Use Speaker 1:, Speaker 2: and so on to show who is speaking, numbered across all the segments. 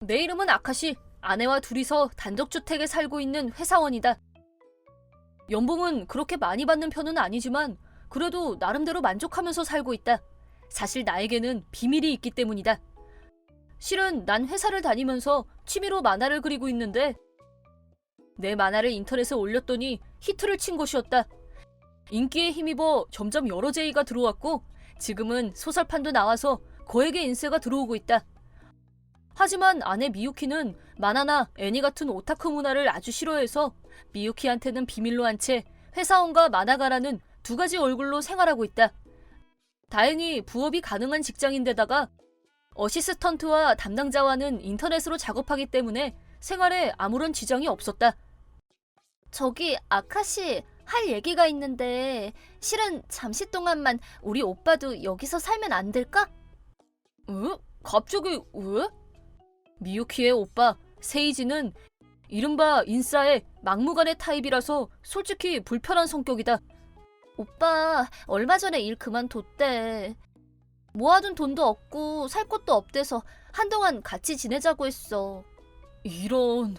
Speaker 1: 내 이름은 아카시. 아내와 둘이서 단독주택에 살고 있는 회사원이다. 연봉은 그렇게 많이 받는 편은 아니지만 그래도 나름대로 만족하면서 살고 있다. 사실 나에게는 비밀이 있기 때문이다. 실은 난 회사를 다니면서 취미로 만화를 그리고 있는데 내 만화를 인터넷에 올렸더니 히트를 친 것이었다. 인기에 힘입어 점점 여러 제의가 들어왔고 지금은 소설판도 나와서 거액의 인세가 들어오고 있다. 하지만 아내 미유키는 만화나 애니 같은 오타쿠 문화를 아주 싫어해서 미유키한테는 비밀로 한 채 회사원과 만화가라는 두 가지 얼굴로 생활하고 있다. 다행히 부업이 가능한 직장인데다가 어시스턴트와 담당자와는 인터넷으로 작업하기 때문에 생활에 아무런 지장이 없었다.
Speaker 2: 저기 아카시, 할 얘기가 있는데 실은 잠시 동안만 우리 오빠도 여기서 살면 안 될까?
Speaker 1: 응? 갑자기 왜? 미유키의 오빠 세이지는 이른바 인싸의 막무가내 타입이라서 솔직히 불편한 성격이다.
Speaker 2: 오빠 얼마 전에 일 그만뒀대. 모아둔 돈도 없고 살 곳도 없대서 한동안 같이 지내자고 했어.
Speaker 1: 이런...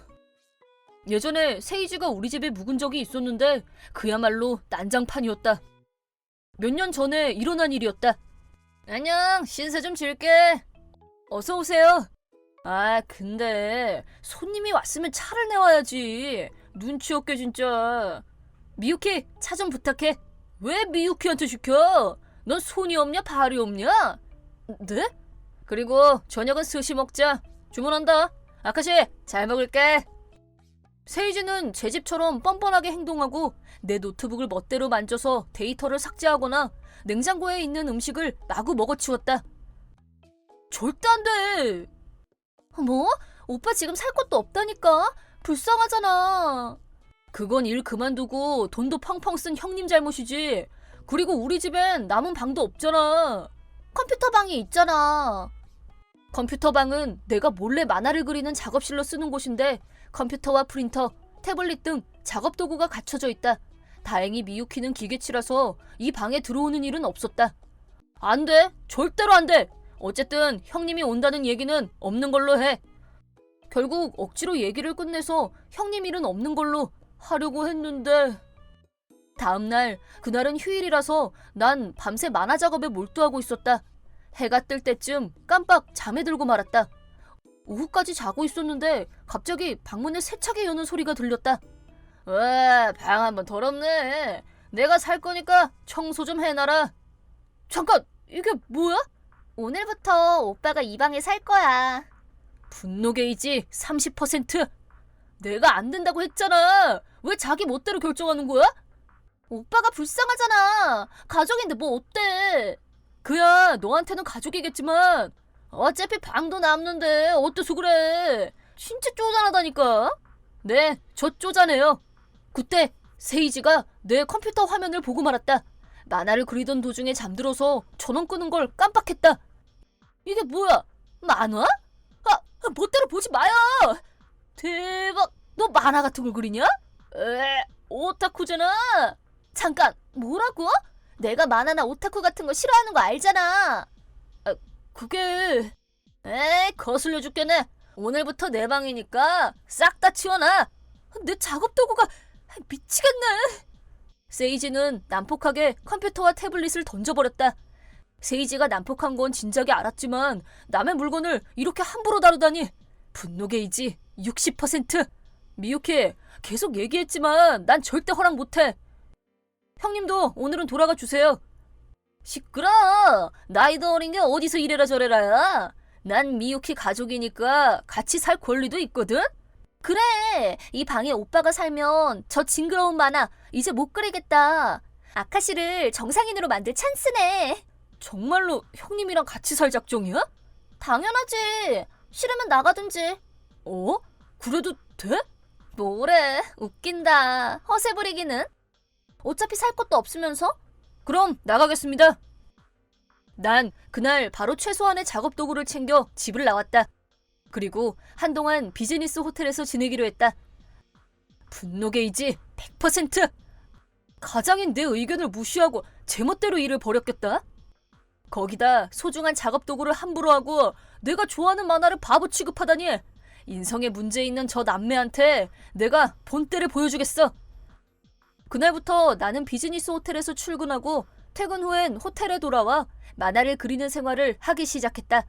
Speaker 1: 예전에 세이지가 우리 집에 묵은 적이 있었는데 그야말로 난장판이었다. 몇 년 전에 일어난 일이었다. 안녕, 신세 좀 질게. 어서 오세요. 아, 근데 손님이 왔으면 차를 내와야지. 눈치 없게 진짜. 미유키, 차 좀 부탁해. 왜 미유키한테 시켜? 넌 손이 없냐 발이 없냐? 네? 그리고 저녁은 스시 먹자. 주문한다. 아카시, 잘 먹을게. 세이지는 제 집처럼 뻔뻔하게 행동하고 내 노트북을 멋대로 만져서 데이터를 삭제하거나 냉장고에 있는 음식을 마구 먹어치웠다. 절대 안 돼!
Speaker 2: 뭐? 오빠 지금 살 곳도 없다니까? 불쌍하잖아.
Speaker 1: 그건 일 그만두고 돈도 펑펑 쓴 형님 잘못이지. 그리고 우리 집엔 남은 방도 없잖아.
Speaker 2: 컴퓨터 방이 있잖아.
Speaker 1: 컴퓨터 방은 내가 몰래 만화를 그리는 작업실로 쓰는 곳인데 컴퓨터와 프린터, 태블릿 등 작업 도구가 갖춰져 있다. 다행히 미유키는 기계치라서 이 방에 들어오는 일은 없었다. 안 돼! 절대로 안 돼! 어쨌든 형님이 온다는 얘기는 없는 걸로 해. 결국 억지로 얘기를 끝내서 형님 일은 없는 걸로 하려고 했는데... 다음날, 그날은 휴일이라서 난 밤새 만화 작업에 몰두하고 있었다. 해가 뜰 때쯤 깜빡 잠에 들고 말았다. 오후까지 자고 있었는데 갑자기 방문에 세차게 여는 소리가 들렸다. 왜, 방 한번 더럽네. 내가 살 거니까 청소 좀 해놔라. 잠깐, 이게 뭐야?
Speaker 2: 오늘부터 오빠가 이 방에 살 거야.
Speaker 1: 분노 게이지 30%. 내가 안 된다고 했잖아. 왜 자기 멋대로 결정하는 거야?
Speaker 2: 오빠가 불쌍하잖아. 가족인데 뭐 어때?
Speaker 1: 그야 너한테는 가족이겠지만 어차피 방도 남는데 어때서 그래. 진짜 쪼잔하다니까. 네, 저 쪼잔해요. 그때 세이지가 내 컴퓨터 화면을 보고 말았다. 만화를 그리던 도중에 잠들어서 전원 끄는 걸 깜빡했다. 이게 뭐야? 만화? 멋대로 보지 마요. 대박. 너 만화 같은 걸 그리냐? 오타쿠잖아.
Speaker 2: 잠깐, 뭐라고? 내가 만화나 오타쿠 같은 거 싫어하는 거 알잖아.
Speaker 1: 그게... 거슬려 죽겠네. 오늘부터 내 방이니까 싹 다 치워놔. 내 작업 도구가... 미치겠네. 세이지는 난폭하게 컴퓨터와 태블릿을 던져버렸다. 세이지가 난폭한 건 진작에 알았지만 남의 물건을 이렇게 함부로 다루다니. 분노 게이지 60%. 미유키, 계속 얘기했지만 난 절대 허락 못해. 형님도 오늘은 돌아가 주세요. 시끄러. 나이도 어린 게 어디서 이래라 저래라야. 난 미유키 가족이니까 같이 살 권리도 있거든.
Speaker 2: 그래, 이 방에 오빠가 살면 저 징그러운 만화 이제 못 그리겠다. 아카시를 정상인으로 만들 찬스네.
Speaker 1: 정말로 형님이랑 같이 살 작정이야?
Speaker 2: 당연하지. 싫으면 나가든지.
Speaker 1: 어? 그래도 돼?
Speaker 2: 뭐래, 웃긴다. 허세 부리기는. 어차피 살 것도 없으면서.
Speaker 1: 그럼 나가겠습니다. 난 그날 바로 최소한의 작업 도구를 챙겨 집을 나왔다. 그리고 한동안 비즈니스 호텔에서 지내기로 했다. 분노 게이지 100%! 가장인 내 의견을 무시하고 제멋대로 일을 벌였겠다? 거기다 소중한 작업 도구를 함부로 하고 내가 좋아하는 만화를 바보 취급하다니. 인성에 문제 있는 저 남매한테 내가 본때를 보여주겠어. 그날부터 나는 비즈니스 호텔에서 출근하고 퇴근 후엔 호텔에 돌아와 만화를 그리는 생활을 하기 시작했다.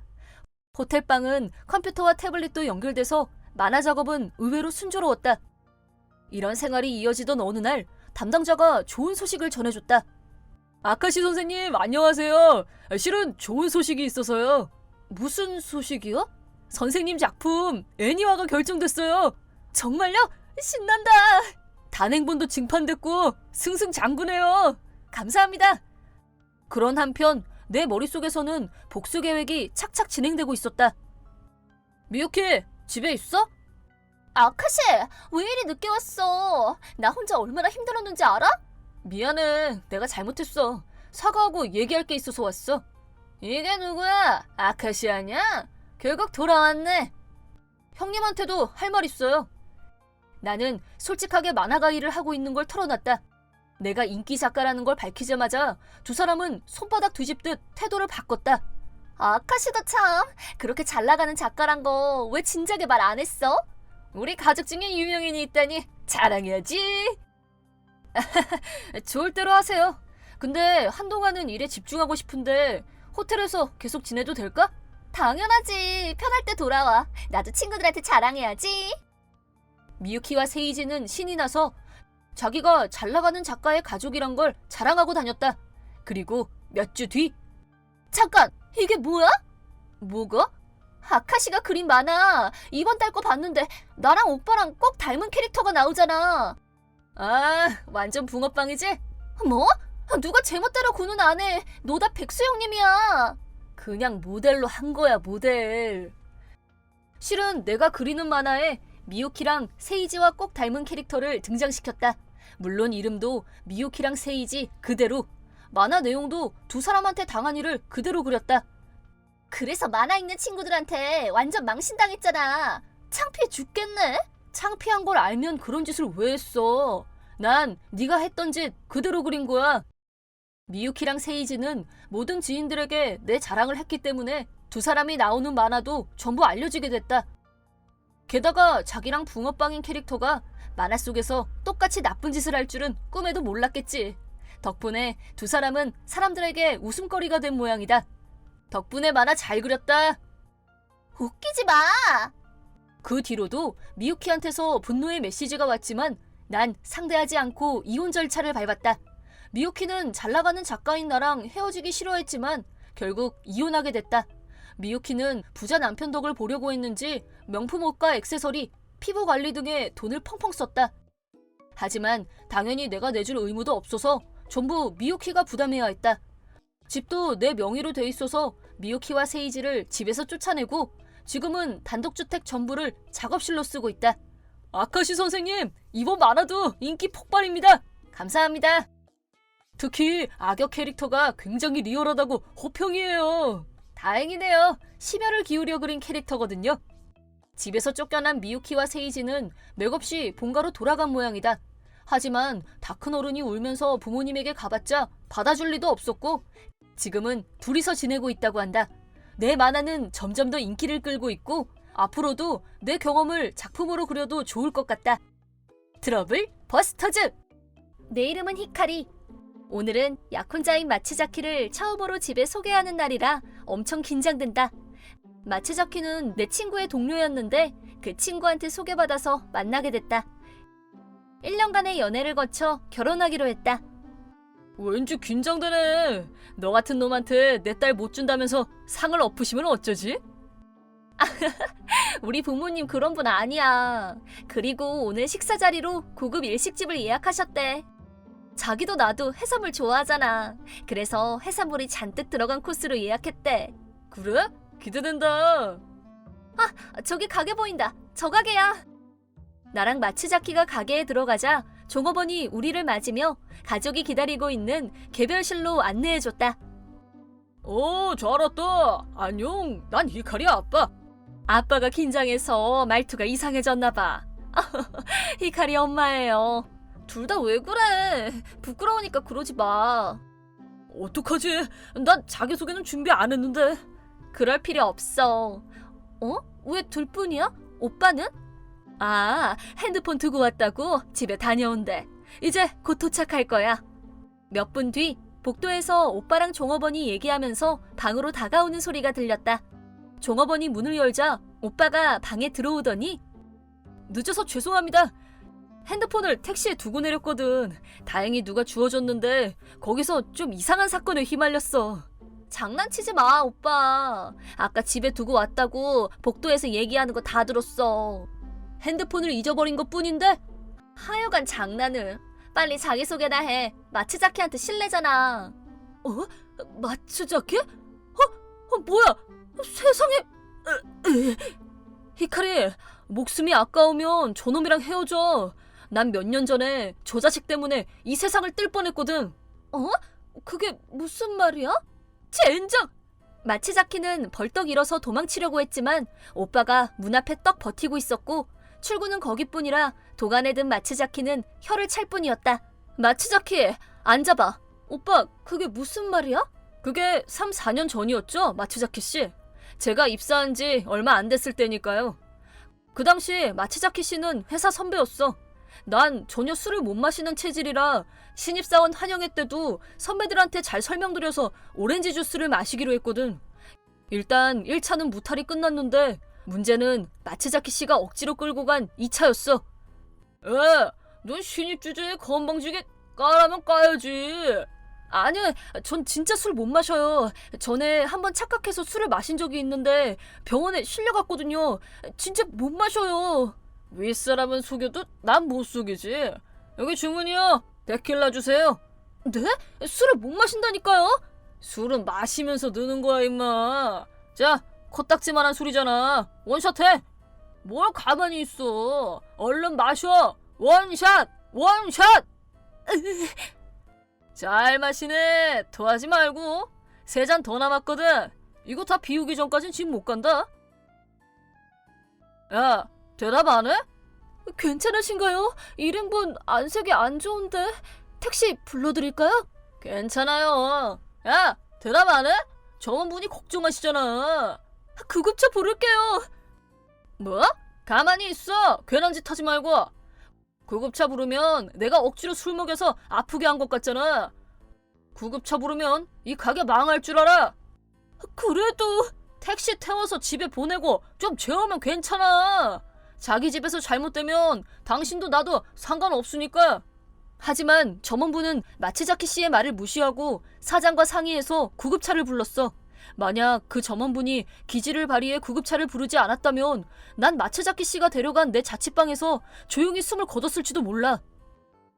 Speaker 1: 호텔방은 컴퓨터와 태블릿도 연결돼서 만화 작업은 의외로 순조로웠다. 이런 생활이 이어지던 어느 날 담당자가 좋은 소식을 전해줬다. 아카시 선생님, 안녕하세요. 실은 좋은 소식이 있어서요. 무슨 소식이요? 선생님 작품 애니화가 결정됐어요. 정말요? 신난다. 단행본도 증판됐고 승승장구네요. 감사합니다. 그런 한편 내 머릿속에서는 복수 계획이 착착 진행되고 있었다. 미유키, 집에 있어?
Speaker 2: 아카시, 왜 이리 늦게 왔어? 나 혼자 얼마나 힘들었는지 알아?
Speaker 1: 미안해, 내가 잘못했어. 사과하고 얘기할 게 있어서 왔어. 이게 누구야? 아카시 아냐? 결국 돌아왔네. 형님한테도 할 말 있어요. 나는 솔직하게 만화가 일을 하고 있는 걸 털어놨다. 내가 인기 작가라는 걸 밝히자마자 두 사람은 손바닥 뒤집듯 태도를 바꿨다.
Speaker 2: 아카시도 참, 그렇게 잘 나가는 작가란 거 왜 진작에 말 안 했어?
Speaker 1: 우리 가족 중에 유명인이 있다니 자랑해야지. 좋을 대로 하세요. 근데 한동안은 일에 집중하고 싶은데 호텔에서 계속 지내도 될까?
Speaker 2: 당연하지. 편할 때 돌아와. 나도 친구들한테 자랑해야지.
Speaker 1: 미유키와 세이지는 신이 나서 자기가 잘 나가는 작가의 가족이란 걸 자랑하고 다녔다. 그리고 몇 주 뒤.
Speaker 2: 잠깐, 이게 뭐야?
Speaker 1: 뭐가?
Speaker 2: 아카시가 그린 만화 이번 달 거 봤는데 나랑 오빠랑 꼭 닮은 캐릭터가 나오잖아.
Speaker 1: 아, 완전 붕어빵이지?
Speaker 2: 뭐? 누가 제멋대로 구는 안 해. 노다 백수 형님이야.
Speaker 1: 그냥 모델로 한 거야, 모델. 실은 내가 그리는 만화에 미유키랑 세이지와 꼭 닮은 캐릭터를 등장시켰다. 물론 이름도 미유키랑 세이지 그대로. 만화 내용도 두 사람한테 당한 일을 그대로 그렸다.
Speaker 2: 그래서 만화 읽는 친구들한테 완전 망신당했잖아. 창피해 죽겠네.
Speaker 1: 창피한 걸 알면 그런 짓을 왜 했어? 난 네가 했던 짓 그대로 그린 거야. 미유키랑 세이지는 모든 지인들에게 내 자랑을 했기 때문에 두 사람이 나오는 만화도 전부 알려지게 됐다. 게다가 자기랑 붕어빵인 캐릭터가 만화 속에서 똑같이 나쁜 짓을 할 줄은 꿈에도 몰랐겠지. 덕분에 두 사람은 사람들에게 웃음거리가 된 모양이다. 덕분에 만화 잘 그렸다.
Speaker 2: 웃기지 마.
Speaker 1: 그 뒤로도 미유키한테서 분노의 메시지가 왔지만 난 상대하지 않고 이혼 절차를 밟았다. 미유키는 잘 나가는 작가인 나랑 헤어지기 싫어했지만 결국 이혼하게 됐다. 미유키는 부자 남편 덕을 보려고 했는지 명품 옷과 액세서리, 피부 관리 등에 돈을 펑펑 썼다. 하지만 당연히 내가 내줄 의무도 없어서 전부 미유키가 부담해야 했다. 집도 내 명의로 돼 있어서 미유키와 세이지를 집에서 쫓아내고 지금은 단독주택 전부를 작업실로 쓰고 있다. 아카시 선생님, 이번 만화도 인기 폭발입니다. 감사합니다. 특히 악역 캐릭터가 굉장히 리얼하다고 호평이에요. 다행이네요. 심혈을 기울여 그린 캐릭터거든요. 집에서 쫓겨난 미유키와 세이지는 맥없이 본가로 돌아간 모양이다. 하지만 다 큰 어른이 울면서 부모님에게 가봤자 받아줄 리도 없었고 지금은 둘이서 지내고 있다고 한다. 내 만화는 점점 더 인기를 끌고 있고 앞으로도 내 경험을 작품으로 그려도 좋을 것 같다. 트러블 버스터즈!
Speaker 2: 내 이름은 히카리. 오늘은 약혼자인 마츠자키를 처음으로 집에 소개하는 날이라 엄청 긴장된다. 마츠자키는 내 친구의 동료였는데 그 친구한테 소개받아서 만나게 됐다. 1년간의 연애를 거쳐 결혼하기로 했다.
Speaker 1: 왠지 긴장되네. 너 같은 놈한테 내 딸 못 준다면서 상을 엎으시면 어쩌지?
Speaker 2: 우리 부모님 그런 분 아니야. 그리고 오늘 식사 자리로 고급 일식집을 예약하셨대. 자기도 나도 해산물 좋아하잖아. 그래서 해산물이 잔뜩 들어간 코스로 예약했대.
Speaker 1: 그래? 기대된다.
Speaker 2: 저기 가게 보인다. 저 가게야. 나랑 마츠자키가 가게에 들어가자 종업원이 우리를 맞으며 가족이 기다리고 있는 개별실로 안내해줬다.
Speaker 1: 오, 잘 왔다. 안녕, 난 히카리 아빠.
Speaker 2: 아빠가 긴장해서 말투가 이상해졌나봐. 히카리 엄마예요. 둘 다 왜 그래? 부끄러우니까 그러지 마.
Speaker 1: 어떡하지? 난 자기소개는 준비 안 했는데.
Speaker 2: 그럴 필요 없어. 왜 둘뿐이야?
Speaker 1: 오빠는? 아, 핸드폰 두고 왔다고 집에 다녀온대. 이제 곧 도착할 거야. 몇 분 뒤 복도에서 오빠랑 종업원이 얘기하면서 방으로 다가오는 소리가 들렸다. 종업원이 문을 열자 오빠가 방에 들어오더니 늦어서 죄송합니다. 핸드폰을 택시에 두고 내렸거든. 다행히 누가 주워줬는데 거기서 좀 이상한 사건에 휘말렸어. 장난치지 마, 오빠. 아까 집에 두고 왔다고 복도에서 얘기하는 거 다 들었어. 핸드폰을 잊어버린 것 뿐인데? 하여간 장난을. 빨리 자기소개나 해. 마츠자키한테 실례잖아. 마츠자키? 뭐야? 세상에. 히카리, 목숨이 아까우면 저놈이랑 헤어져. 난 몇 년 전에 저 자식 때문에 이 세상을 뜰 뻔했거든. 그게 무슨 말이야? 젠장! 마츠자키는 벌떡 일어서 도망치려고 했지만 오빠가 문 앞에 떡 버티고 있었고 출구는 거기뿐이라 도간에 든 마츠자키는 혀를 찰 뿐이었다. 마츠자키, 앉아봐. 오빠, 그게 무슨 말이야? 그게 3, 4년 전이었죠, 마츠자키 씨. 제가 입사한 지 얼마 안 됐을 때니까요. 그 당시 마츠자키 씨는 회사 선배였어. 난 전혀 술을 못 마시는 체질이라 신입사원 환영회 때도 선배들한테 잘 설명드려서 오렌지 주스를 마시기로 했거든. 일단 1차는 무탈이 끝났는데 문제는 마츠자키 씨가 억지로 끌고 간 2차였어. 넌 신입 주제에 건방지게 까라면 까야지. 아니요, 전 진짜 술 못 마셔요. 전에 한번 착각해서 술을 마신 적이 있는데 병원에 실려갔거든요. 진짜 못 마셔요. 윗사람은 속여도 난 못 속이지. 여기 주문이요. 데킬라 주세요. 네? 술을 못 마신다니까요? 술은 마시면서 느는 거야, 임마. 자, 코딱지만한 술이잖아. 원샷 해. 뭘 가만히 있어. 얼른 마셔. 원샷! 원샷! 잘 마시네. 토하지 말고. 3잔 더 남았거든. 이거 다 비우기 전까진 집 못 간다. 야, 대답 안 해? 괜찮으신가요? 1인분 안색이 안 좋은데 택시 불러드릴까요? 괜찮아요. 야, 대답 안 해? 저번 분이 걱정하시잖아. 구급차 부를게요. 뭐? 가만히 있어. 괜한 짓 하지 말고. 구급차 부르면 내가 억지로 술 먹여서 아프게 한 것 같잖아. 구급차 부르면 이 가게 망할 줄 알아. 그래도 택시 태워서 집에 보내고 좀 재우면 괜찮아. 자기 집에서 잘못되면 당신도 나도 상관없으니까. 하지만 점원분은 마츠자키 씨의 말을 무시하고 사장과 상의해서 구급차를 불렀어. 만약 그 점원분이 기지를 발휘해 구급차를 부르지 않았다면 난 마츠자키 씨가 데려간 내 자취방에서 조용히 숨을 거뒀을지도 몰라.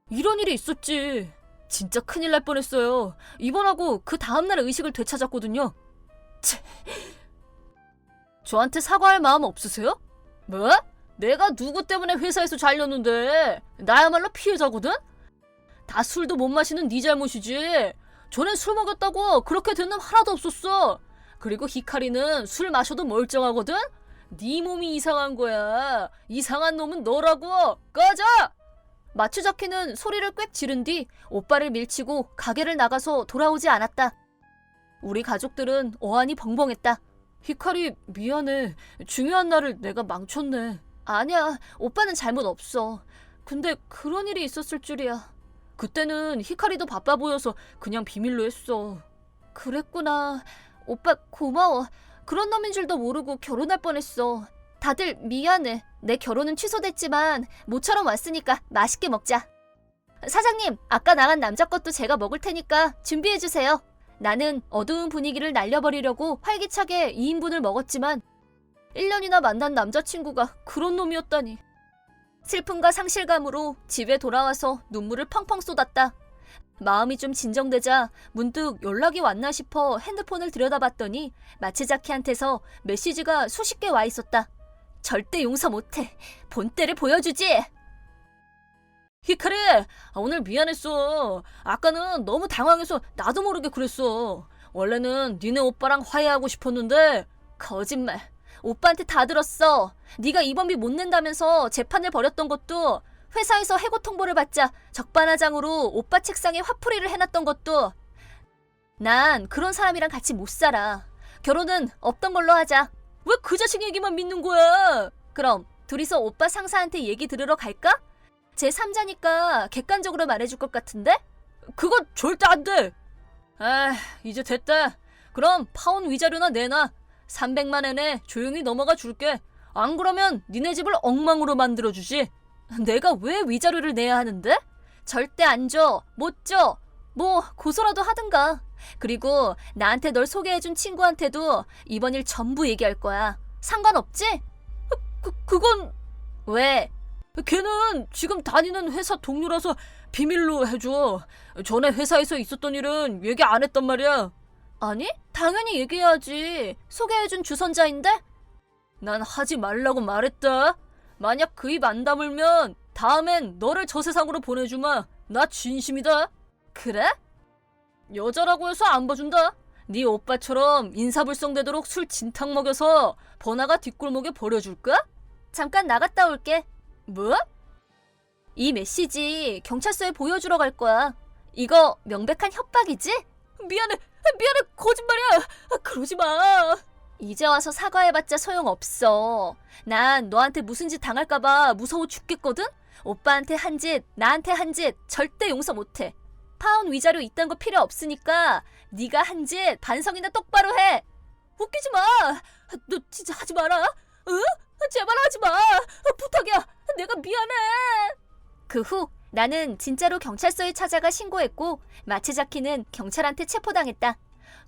Speaker 1: 이런 일이 있었지. 진짜 큰일 날 뻔했어요. 입원하고 그 다음날 의식을 되찾았거든요. 저한테 사과할 마음 없으세요? 뭐? 내가 누구 때문에 회사에서 잘렸는데? 나야말로 피해자거든? 다 술도 못 마시는 네 잘못이지. 전엔 술 먹였다고 그렇게 된 놈 하나도 없었어. 그리고 히카리는 술 마셔도 멀쩡하거든? 네 몸이 이상한 거야. 이상한 놈은 너라고. 꺼져! 마츠자키는 소리를 꽥 지른 뒤 오빠를 밀치고 가게를 나가서 돌아오지 않았다. 우리 가족들은 어안이 벙벙했다. 히카리, 미안해. 중요한 날을 내가 망쳤네. 아니야, 오빠는 잘못 없어. 근데 그런 일이 있었을 줄이야. 그때는 히카리도 바빠 보여서 그냥 비밀로 했어. 그랬구나. 오빠 고마워. 그런 놈인 줄도 모르고 결혼할 뻔했어. 다들 미안해. 내 결혼은 취소됐지만 모처럼 왔으니까 맛있게 먹자. 사장님, 아까 나간 남자 것도 제가 먹을 테니까 준비해주세요. 나는 어두운 분위기를 날려버리려고 활기차게 2인분을 먹었지만 1년이나 만난 남자친구가 그런 놈이었다니. 슬픔과 상실감으로 집에 돌아와서 눈물을 펑펑 쏟았다. 마음이 좀 진정되자 문득 연락이 왔나 싶어 핸드폰을 들여다봤더니 마츠자키한테서 메시지가 수십 개 와 있었다. 절대 용서 못해. 본때를 보여주지. 히카리, 오늘 미안했어. 아까는 너무 당황해서 나도 모르게 그랬어. 원래는 니네 오빠랑 화해하고 싶었는데. 거짓말. 오빠한테 다 들었어. 네가 입원비 못 낸다면서 재판을 벌였던 것도, 회사에서 해고 통보를 받자 적반하장으로 오빠 책상에 화풀이를 해놨던 것도. 난 그런 사람이랑 같이 못 살아. 결혼은 없던 걸로 하자. 왜 그 자식 얘기만 믿는 거야? 그럼
Speaker 2: 둘이서 오빠 상사한테 얘기 들으러 갈까? 제 3자니까 객관적으로 말해줄 것 같은데?
Speaker 1: 그건 절대 안 돼. 아, 이제 됐다. 그럼 파혼 위자료나 내놔. 300만 엔에 조용히 넘어가 줄게. 안 그러면 니네 집을 엉망으로 만들어주지. 내가 왜 위자료를 내야 하는데?
Speaker 2: 절대 안 줘. 못 줘. 뭐 고소라도 하든가. 그리고 나한테 널 소개해준 친구한테도 이번 일 전부 얘기할 거야. 상관없지?
Speaker 1: 그건
Speaker 2: 왜?
Speaker 1: 걔는 지금 다니는 회사 동료라서 비밀로 해줘. 전에 회사에서 있었던 일은 얘기 안 했단 말이야.
Speaker 2: 아니, 당연히 얘기해야지. 소개해준 주선자인데?
Speaker 1: 난 하지 말라고 말했다. 만약 그 입 안 다물면 다음엔 너를 저 세상으로 보내주마. 나 진심이다.
Speaker 2: 그래?
Speaker 1: 여자라고 해서 안 봐준다. 네 오빠처럼 인사불성되도록 술 진탕 먹여서 번화가 뒷골목에 버려줄까?
Speaker 2: 잠깐 나갔다 올게.
Speaker 1: 뭐?
Speaker 2: 이 메시지 경찰서에 보여주러 갈 거야. 이거 명백한 협박이지?
Speaker 1: 미안해, 거짓말이야. 그러지 마.
Speaker 2: 이제 와서 사과해봤자 소용없어. 난 너한테 무슨 짓 당할까봐 무서워 죽겠거든? 오빠한테 한 짓, 나한테 한 짓 절대 용서 못해. 파혼 위자료 이딴 거 필요 없으니까 네가 한 짓 반성이나 똑바로 해.
Speaker 1: 웃기지 마. 너 진짜 하지 마라. 응? 제발 하지 마. 부탁이야. 내가 미안해.
Speaker 2: 그 후 나는 진짜로 경찰서에 찾아가 신고했고 마츠자키는 경찰한테 체포당했다.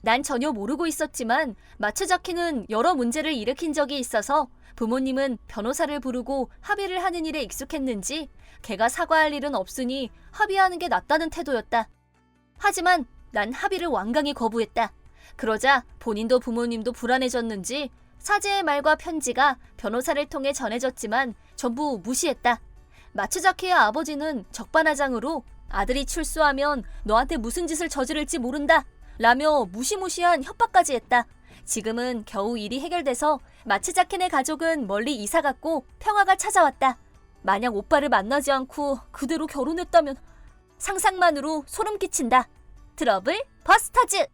Speaker 2: 난 전혀 모르고 있었지만 마츠자키는 여러 문제를 일으킨 적이 있어서 부모님은 변호사를 부르고 합의를 하는 일에 익숙했는지 걔가 사과할 일은 없으니 합의하는 게 낫다는 태도였다. 하지만 난 합의를 완강히 거부했다. 그러자 본인도 부모님도 불안해졌는지 사죄의 말과 편지가 변호사를 통해 전해졌지만 전부 무시했다. 마츠자키의 아버지는 적반하장으로 아들이 출소하면 너한테 무슨 짓을 저지를지 모른다 라며 무시무시한 협박까지 했다. 지금은 겨우 일이 해결돼서 마츠자키네 가족은 멀리 이사갔고 평화가 찾아왔다. 만약 오빠를 만나지 않고 그대로 결혼했다면 상상만으로 소름 끼친다. 트러블 버스터즈.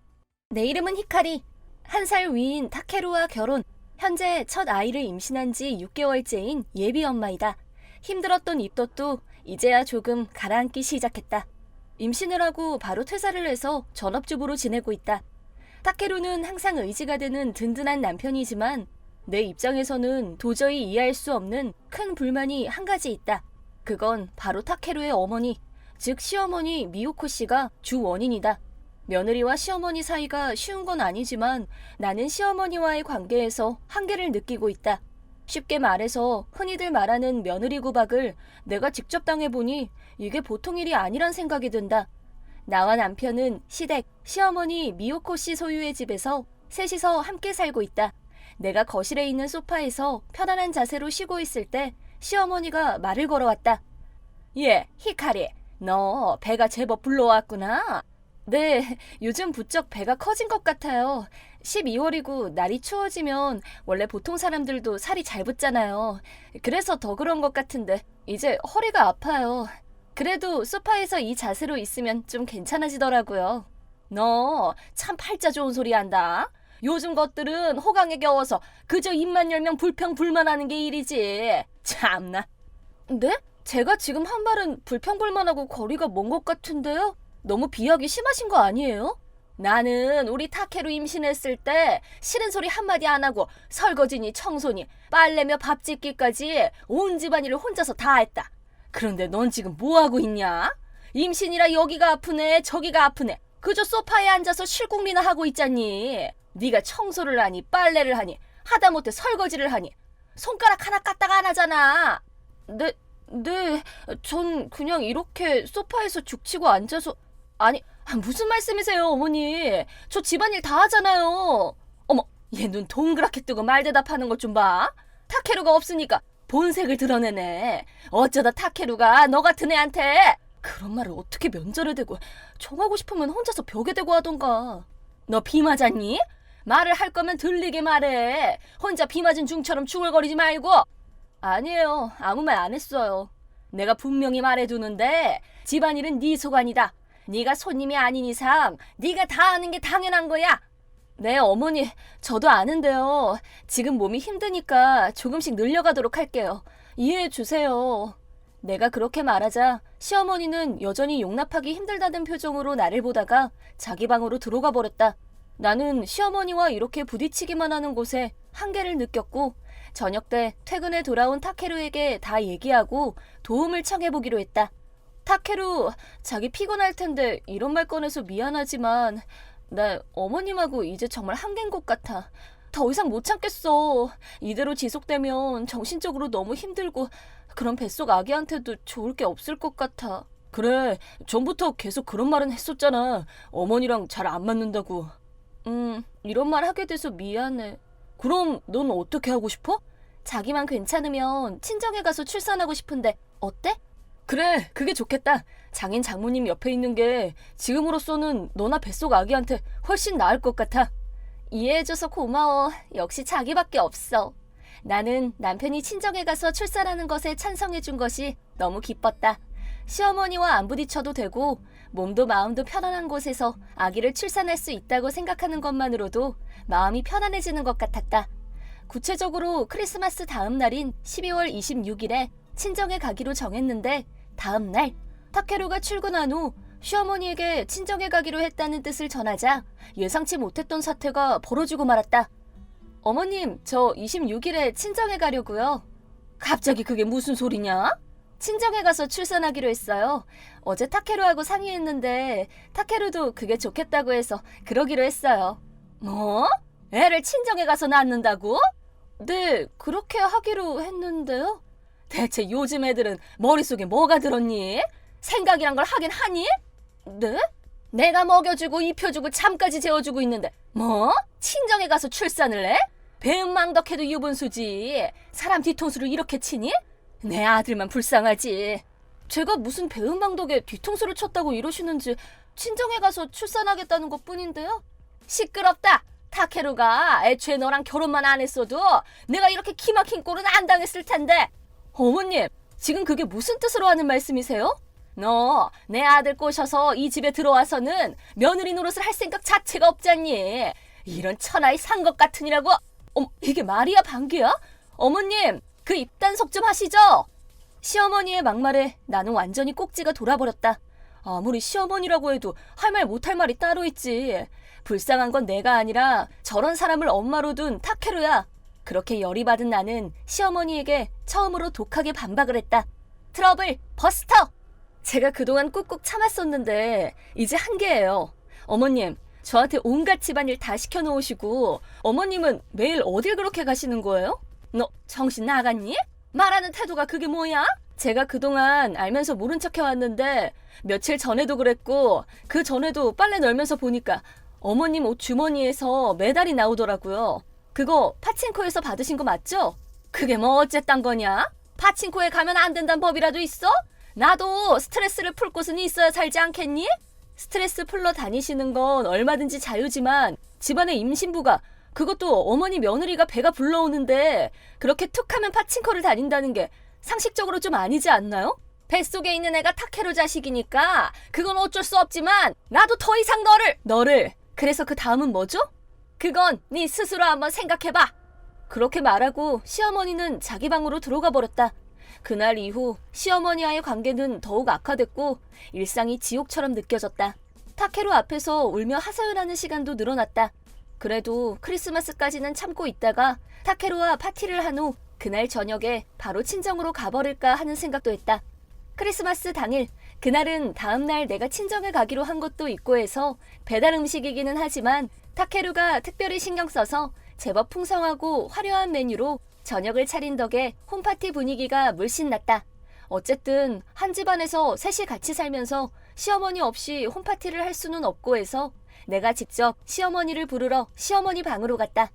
Speaker 2: 내 이름은 히카리. 1살 위인 타케루와 결혼. 현재 첫 아이를 임신한 지 6개월째인 예비 엄마이다. 힘들었던 입덧도 이제야 조금 가라앉기 시작했다. 임신을 하고 바로 퇴사를 해서 전업주부로 지내고 있다. 타케루는 항상 의지가 되는 든든한 남편이지만 내 입장에서는 도저히 이해할 수 없는 큰 불만이 한 가지 있다. 그건 바로 타케루의 어머니, 즉 시어머니 미요코 씨가 주 원인이다. 며느리와 시어머니 사이가 쉬운 건 아니지만 나는 시어머니와의 관계에서 한계를 느끼고 있다. 쉽게 말해서 흔히들 말하는 며느리 구박을 내가 직접 당해보니 이게 보통 일이 아니란 생각이 든다. 나와 남편은 시댁, 시어머니 미요코 씨 소유의 집에서 셋이서 함께 살고 있다. 내가 거실에 있는 소파에서 편안한 자세로 쉬고 있을 때 시어머니가 말을 걸어왔다. 예, 히카리, 너 배가 제법 불러왔구나. 네, 요즘 부쩍 배가 커진 것 같아요. 12월이고 날이 추워지면 원래 보통 사람들도 살이 잘 붙잖아요. 그래서 더 그런 것 같은데 이제 허리가 아파요. 그래도 소파에서 이 자세로 있으면 좀 괜찮아지더라고요. 너 참 팔자 좋은 소리 한다. 요즘 것들은 호강에 겨워서 그저 입만 열면 불평불만하는 게 일이지. 참나. 네? 제가 지금 한 말은 불평불만하고 거리가 먼 것 같은데요? 너무 비하기 심하신 거 아니에요? 나는 우리 타케루 임신했을 때 싫은 소리 한마디 안 하고 설거지니 청소니 빨래며 밥 짓기까지 온 집안일을 혼자서 다 했다. 그런데 넌 지금 뭐하고 있냐? 임신이라 여기가 아프네 저기가 아프네 그저 소파에 앉아서 실국리나 하고 있잖니. 네가 청소를 하니 빨래를 하니 하다못해 설거지를 하니 손가락 하나 까딱 안 하잖아. 네, 전 그냥 이렇게 소파에서 죽치고 앉아서. 아니, 무슨 말씀이세요, 어머니? 저 집안일 다 하잖아요. 어머, 얘 눈 동그랗게 뜨고 말 대답하는 것 좀 봐. 타케루가 없으니까 본색을 드러내네. 어쩌다 타케루가 너 같은 애한테 그런 말을 어떻게 면전에 대고 정하고 싶으면 혼자서 벽에 대고 하던가. 너 비 맞았니? 말을 할 거면 들리게 말해. 혼자 비 맞은 중처럼 중얼거리지 말고. 아니에요, 아무 말 안 했어요. 내가 분명히 말해두는데 집안일은 네 소관이다. 네가 손님이 아닌 이상 네가 다 하는 게 당연한 거야.
Speaker 1: 네, 어머니, 저도 아는데요. 지금 몸이 힘드니까 조금씩 늘려가도록 할게요. 이해해 주세요. 내가 그렇게 말하자 시어머니는 여전히 용납하기 힘들다는 표정으로 나를 보다가 자기 방으로 들어가 버렸다. 나는 시어머니와 이렇게 부딪히기만 하는 곳에 한계를 느꼈고 저녁 때 퇴근에 돌아온 타케루에게 다 얘기하고 도움을 청해보기로 했다. 타케루, 자기 피곤할 텐데 이런 말 꺼내서 미안하지만 나 어머님하고 이제 정말 한계인 것 같아. 더 이상 못 참겠어. 이대로 지속되면 정신적으로 너무 힘들고 그럼 뱃속 아기한테도 좋을 게 없을 것 같아. 그래, 전부터 계속 그런 말은 했었잖아. 어머니랑 잘 안 맞는다고. 이런 말 하게 돼서 미안해. 그럼 넌 어떻게 하고 싶어? 자기만 괜찮으면 친정에 가서 출산하고 싶은데 어때? 그래, 그게 좋겠다. 장인 장모님 옆에 있는 게 지금으로서는 너나 뱃속 아기한테 훨씬 나을 것 같아. 이해해줘서 고마워. 역시 자기밖에 없어. 나는 남편이 친정에 가서 출산하는 것에 찬성해준 것이 너무 기뻤다. 시어머니와 안 부딪혀도 되고 몸도 마음도 편안한 곳에서 아기를 출산할 수 있다고 생각하는 것만으로도 마음이 편안해지는 것 같았다. 구체적으로 크리스마스 다음 날인 12월 26일에 친정에 가기로 정했는데 다음 날 타케루가 출근한 후 시어머니에게 친정에 가기로 했다는 뜻을 전하자 예상치 못했던 사태가 벌어지고 말았다. 어머님, 저 26일에 친정에 가려고요. 갑자기 그게 무슨 소리냐? 친정에 가서 출산하기로 했어요. 어제 타케루하고 상의했는데 타케루도 그게 좋겠다고 해서 그러기로 했어요. 뭐? 애를 친정에 가서 낳는다고? 네, 그렇게 하기로 했는데요. 대체 요즘 애들은 머릿속에 뭐가 들었니? 생각이란 걸 하긴 하니? 네? 내가 먹여주고 입혀주고 잠까지 재워주고 있는데 뭐? 친정에 가서 출산을 해? 배은망덕해도 유분수지. 사람 뒤통수를 이렇게 치니? 내 아들만 불쌍하지. 제가 무슨 배은망덕에 뒤통수를 쳤다고 이러시는지 친정에 가서 출산하겠다는 것뿐인데요. 시끄럽다. 타케루가 애초에 너랑 결혼만 안 했어도 내가 이렇게 기막힌 꼴은 안 당했을 텐데. 어머님, 지금 그게 무슨 뜻으로 하는 말씀이세요? 너 내 아들 꼬셔서 이 집에 들어와서는 며느리 노릇을 할 생각 자체가 없잖니. 이런 천하의 상것 같으니라고. 이게 말이야 방귀야? 어머님, 그 입단속 좀 하시죠. 시어머니의 막말에 나는 완전히 꼭지가 돌아버렸다. 아무리 시어머니라고 해도 할 말 못할 말이 따로 있지. 불쌍한 건 내가 아니라 저런 사람을 엄마로 둔 타케루야. 그렇게 열이 받은 나는 시어머니에게 처음으로 독하게 반박을 했다. 트러블 버스터! 제가 그동안 꾹꾹 참았었는데 이제 한계예요. 어머님, 저한테 온갖 집안일 다 시켜놓으시고 어머님은 매일 어딜 그렇게 가시는 거예요? 너 정신 나갔니? 말하는 태도가 그게 뭐야? 제가 그동안 알면서 모른 척 해왔는데 며칠 전에도 그랬고 그 전에도 빨래 널면서 보니까 어머님 옷 주머니에서 메달이 나오더라고요. 그거 파친코에서 받으신 거 맞죠? 그게 뭐 어쨌단 거냐? 파친코에 가면 안 된다는 법이라도 있어? 나도 스트레스를 풀 곳은 있어야 살지 않겠니? 스트레스 풀러 다니시는 건 얼마든지 자유지만 집안의 임신부가 그것도 어머니 며느리가 배가 불러오는데 그렇게 툭 하면 파친코를 다닌다는 게 상식적으로 좀 아니지 않나요? 뱃속에 있는 애가 타케루 자식이니까 그건 어쩔 수 없지만 나도 더 이상 너를 그래서 그 다음은 뭐죠? 그건 네 스스로 한번 생각해봐. 그렇게 말하고 시어머니는 자기 방으로 들어가 버렸다. 그날 이후 시어머니와의 관계는 더욱 악화됐고 일상이 지옥처럼 느껴졌다. 타케루 앞에서 울며 하소연하는 시간도 늘어났다. 그래도 크리스마스까지는 참고 있다가 타케루와 파티를 한 후 그날 저녁에 바로 친정으로 가버릴까 하는 생각도 했다. 크리스마스 당일, 그날은 다음날 내가 친정에 가기로 한 것도 있고 해서 배달 음식이기는 하지만 타케루가 특별히 신경 써서 제법 풍성하고 화려한 메뉴로 저녁을 차린 덕에 홈파티 분위기가 물씬 났다. 어쨌든 한 집안에서 셋이 같이 살면서 시어머니 없이 홈파티를 할 수는 없고 해서 내가 직접 시어머니를 부르러 시어머니 방으로 갔다.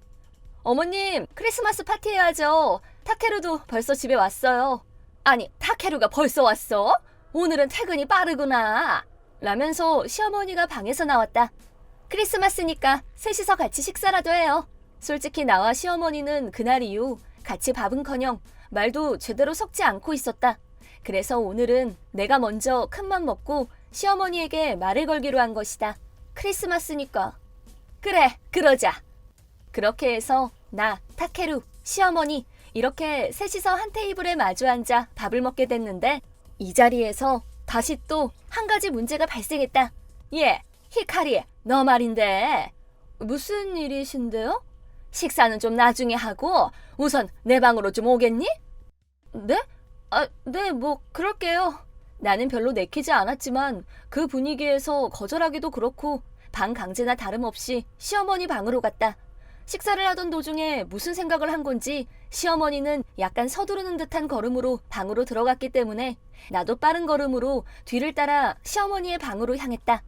Speaker 1: 어머님, 크리스마스 파티 해야죠. 타케루도 벌써 집에 왔어요. 아니, 타케루가 벌써 왔어? 오늘은 퇴근이 빠르구나. 라면서 시어머니가 방에서 나왔다. 크리스마스니까 셋이서 같이 식사라도 해요. 솔직히 나와 시어머니는 그날 이후 같이 밥은커녕 말도 제대로 섞지 않고 있었다. 그래서 오늘은 내가 먼저 큰맘 먹고 시어머니에게 말을 걸기로 한 것이다. 크리스마스니까.
Speaker 2: 그래, 그러자. 그렇게 해서 나, 타케루, 시어머니 이렇게 셋이서 한 테이블에 마주 앉아 밥을 먹게 됐는데 이 자리에서 다시 또 한 가지 문제가 발생했다. 예, 히카리, 너 말인데. 무슨 일이신데요? 식사는 좀 나중에 하고 우선 내 방으로 좀 오겠니? 네? 네, 뭐 그럴게요. 나는 별로 내키지 않았지만 그 분위기에서 거절하기도 그렇고 방 강제나 다름없이 시어머니 방으로 갔다. 식사를 하던 도중에 무슨 생각을 한 건지 시어머니는 약간 서두르는 듯한 걸음으로 방으로 들어갔기 때문에 나도 빠른 걸음으로 뒤를 따라 시어머니의 방으로 향했다.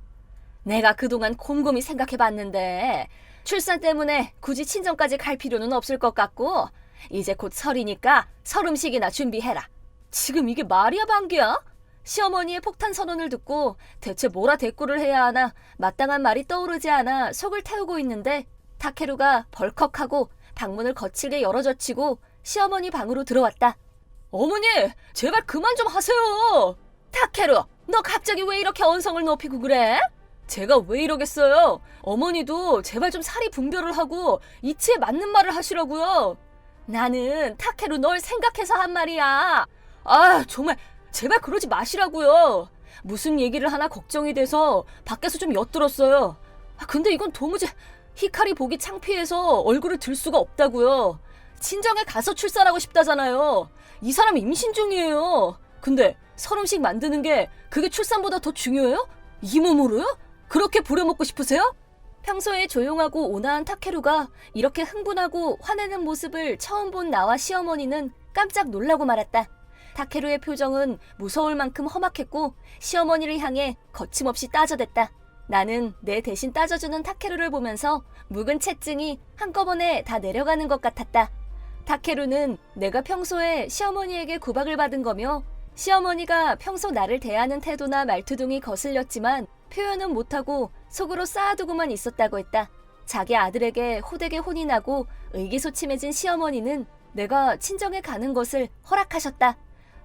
Speaker 2: 내가 그동안 곰곰이 생각해봤는데 출산 때문에 굳이 친정까지 갈 필요는 없을 것 같고 이제 곧 설이니까 설 음식이나 준비해라. 지금 이게 말이야 방귀야? 시어머니의 폭탄 선언을 듣고 대체 뭐라 대꾸를 해야 하나 마땅한 말이 떠오르지 않아 속을 태우고 있는데 타케루가 벌컥하고 방문을 거칠게 열어젖히고 시어머니 방으로 들어왔다. 어머니, 제발 그만 좀 하세요. 타케루, 너 갑자기 왜 이렇게 언성을 높이고 그래? 제가 왜 이러겠어요? 어머니도 제발 좀 사리 분별을 하고 이치에 맞는 말을 하시라고요. 나는 타케루 널 생각해서 한 말이야. 아, 정말 제발 그러지 마시라고요. 무슨 얘기를 하나 걱정이 돼서 밖에서 좀 엿들었어요. 근데 이건 도무지 히카리 보기 창피해서 얼굴을 들 수가 없다고요. 친정에 가서 출산하고 싶다잖아요. 이 사람 임신 중이에요. 근데 설 음식 만드는 게 그게 출산보다 더 중요해요? 이 몸으로요? 그렇게 부려먹고 싶으세요? 평소에 조용하고 온화한 타케루가 이렇게 흥분하고 화내는 모습을 처음 본 나와 시어머니는 깜짝 놀라고 말았다. 타케루의 표정은 무서울 만큼 험악했고 시어머니를 향해 거침없이 따져댔다. 나는 내 대신 따져주는 타케루를 보면서 묵은 채증이 한꺼번에 다 내려가는 것 같았다. 타케루는 내가 평소에 시어머니에게 구박을 받은 거며 시어머니가 평소 나를 대하는 태도나 말투 등이 거슬렸지만 표현은 못하고 속으로 쌓아두고만 있었다고 했다. 자기 아들에게 호되게 혼이 나고 의기소침해진 시어머니는 내가 친정에 가는 것을 허락하셨다.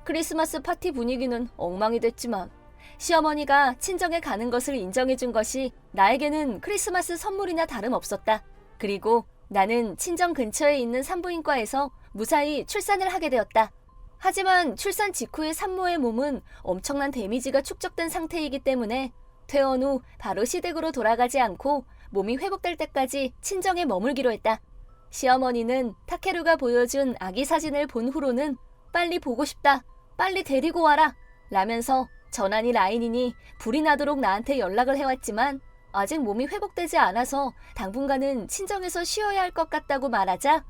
Speaker 2: 크리스마스 파티 분위기는 엉망이 됐지만 시어머니가 친정에 가는 것을 인정해준 것이 나에게는 크리스마스 선물이나 다름없었다. 그리고 나는 친정 근처에 있는 산부인과에서 무사히 출산을 하게 되었다. 하지만 출산 직후의 산모의 몸은 엄청난 데미지가 축적된 상태이기 때문에 퇴원 후 바로 시댁으로 돌아가지 않고 몸이 회복될 때까지 친정에 머물기로 했다. 시어머니는 타케루가 보여준 아기 사진을 본 후로는 빨리 보고 싶다, 빨리 데리고 와라 라면서 전화니 라인이니 불이 나도록 나한테 연락을 해왔지만 아직 몸이 회복되지 않아서 당분간은 친정에서 쉬어야 할 것 같다고 말하자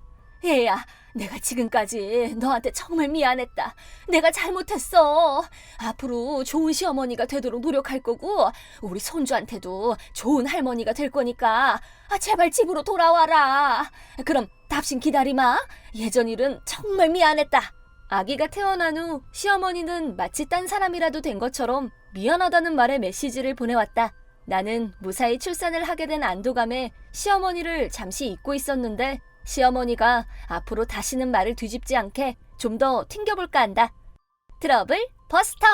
Speaker 2: 얘야, 내가 지금까지 너한테 정말 미안했다. 내가 잘못했어. 앞으로 좋은 시어머니가 되도록 노력할 거고 우리 손주한테도 좋은 할머니가 될 거니까 제발 집으로 돌아와라. 그럼 답신 기다리마. 예전 일은 정말 미안했다. 아기가 태어난 후 시어머니는 마치 딴 사람이라도 된 것처럼 미안하다는 말의 메시지를 보내왔다. 나는 무사히 출산을 하게 된 안도감에 시어머니를 잠시 잊고 있었는데 시어머니가 앞으로 다시는 말을 뒤집지 않게 좀 더 튕겨볼까 한다. 트러블 버스터.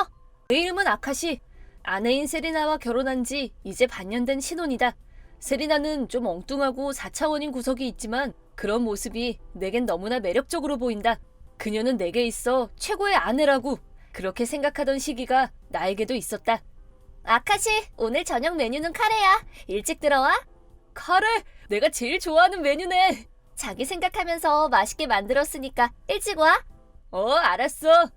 Speaker 2: 내 이름은 아카시. 아내인 세리나와 결혼한 지 이제 반년 된 신혼이다. 세리나는 좀 엉뚱하고 4차원인 구석이 있지만 그런 모습이 내겐 너무나 매력적으로 보인다. 그녀는 내게 있어 최고의 아내라고 그렇게 생각하던 시기가 나에게도 있었다. 아카시, 오늘 저녁 메뉴는 카레야. 일찍 들어와. 카레? 내가 제일 좋아하는 메뉴네. 자기 생각하면서 맛있게 만들었으니까 일찍 와. 알았어.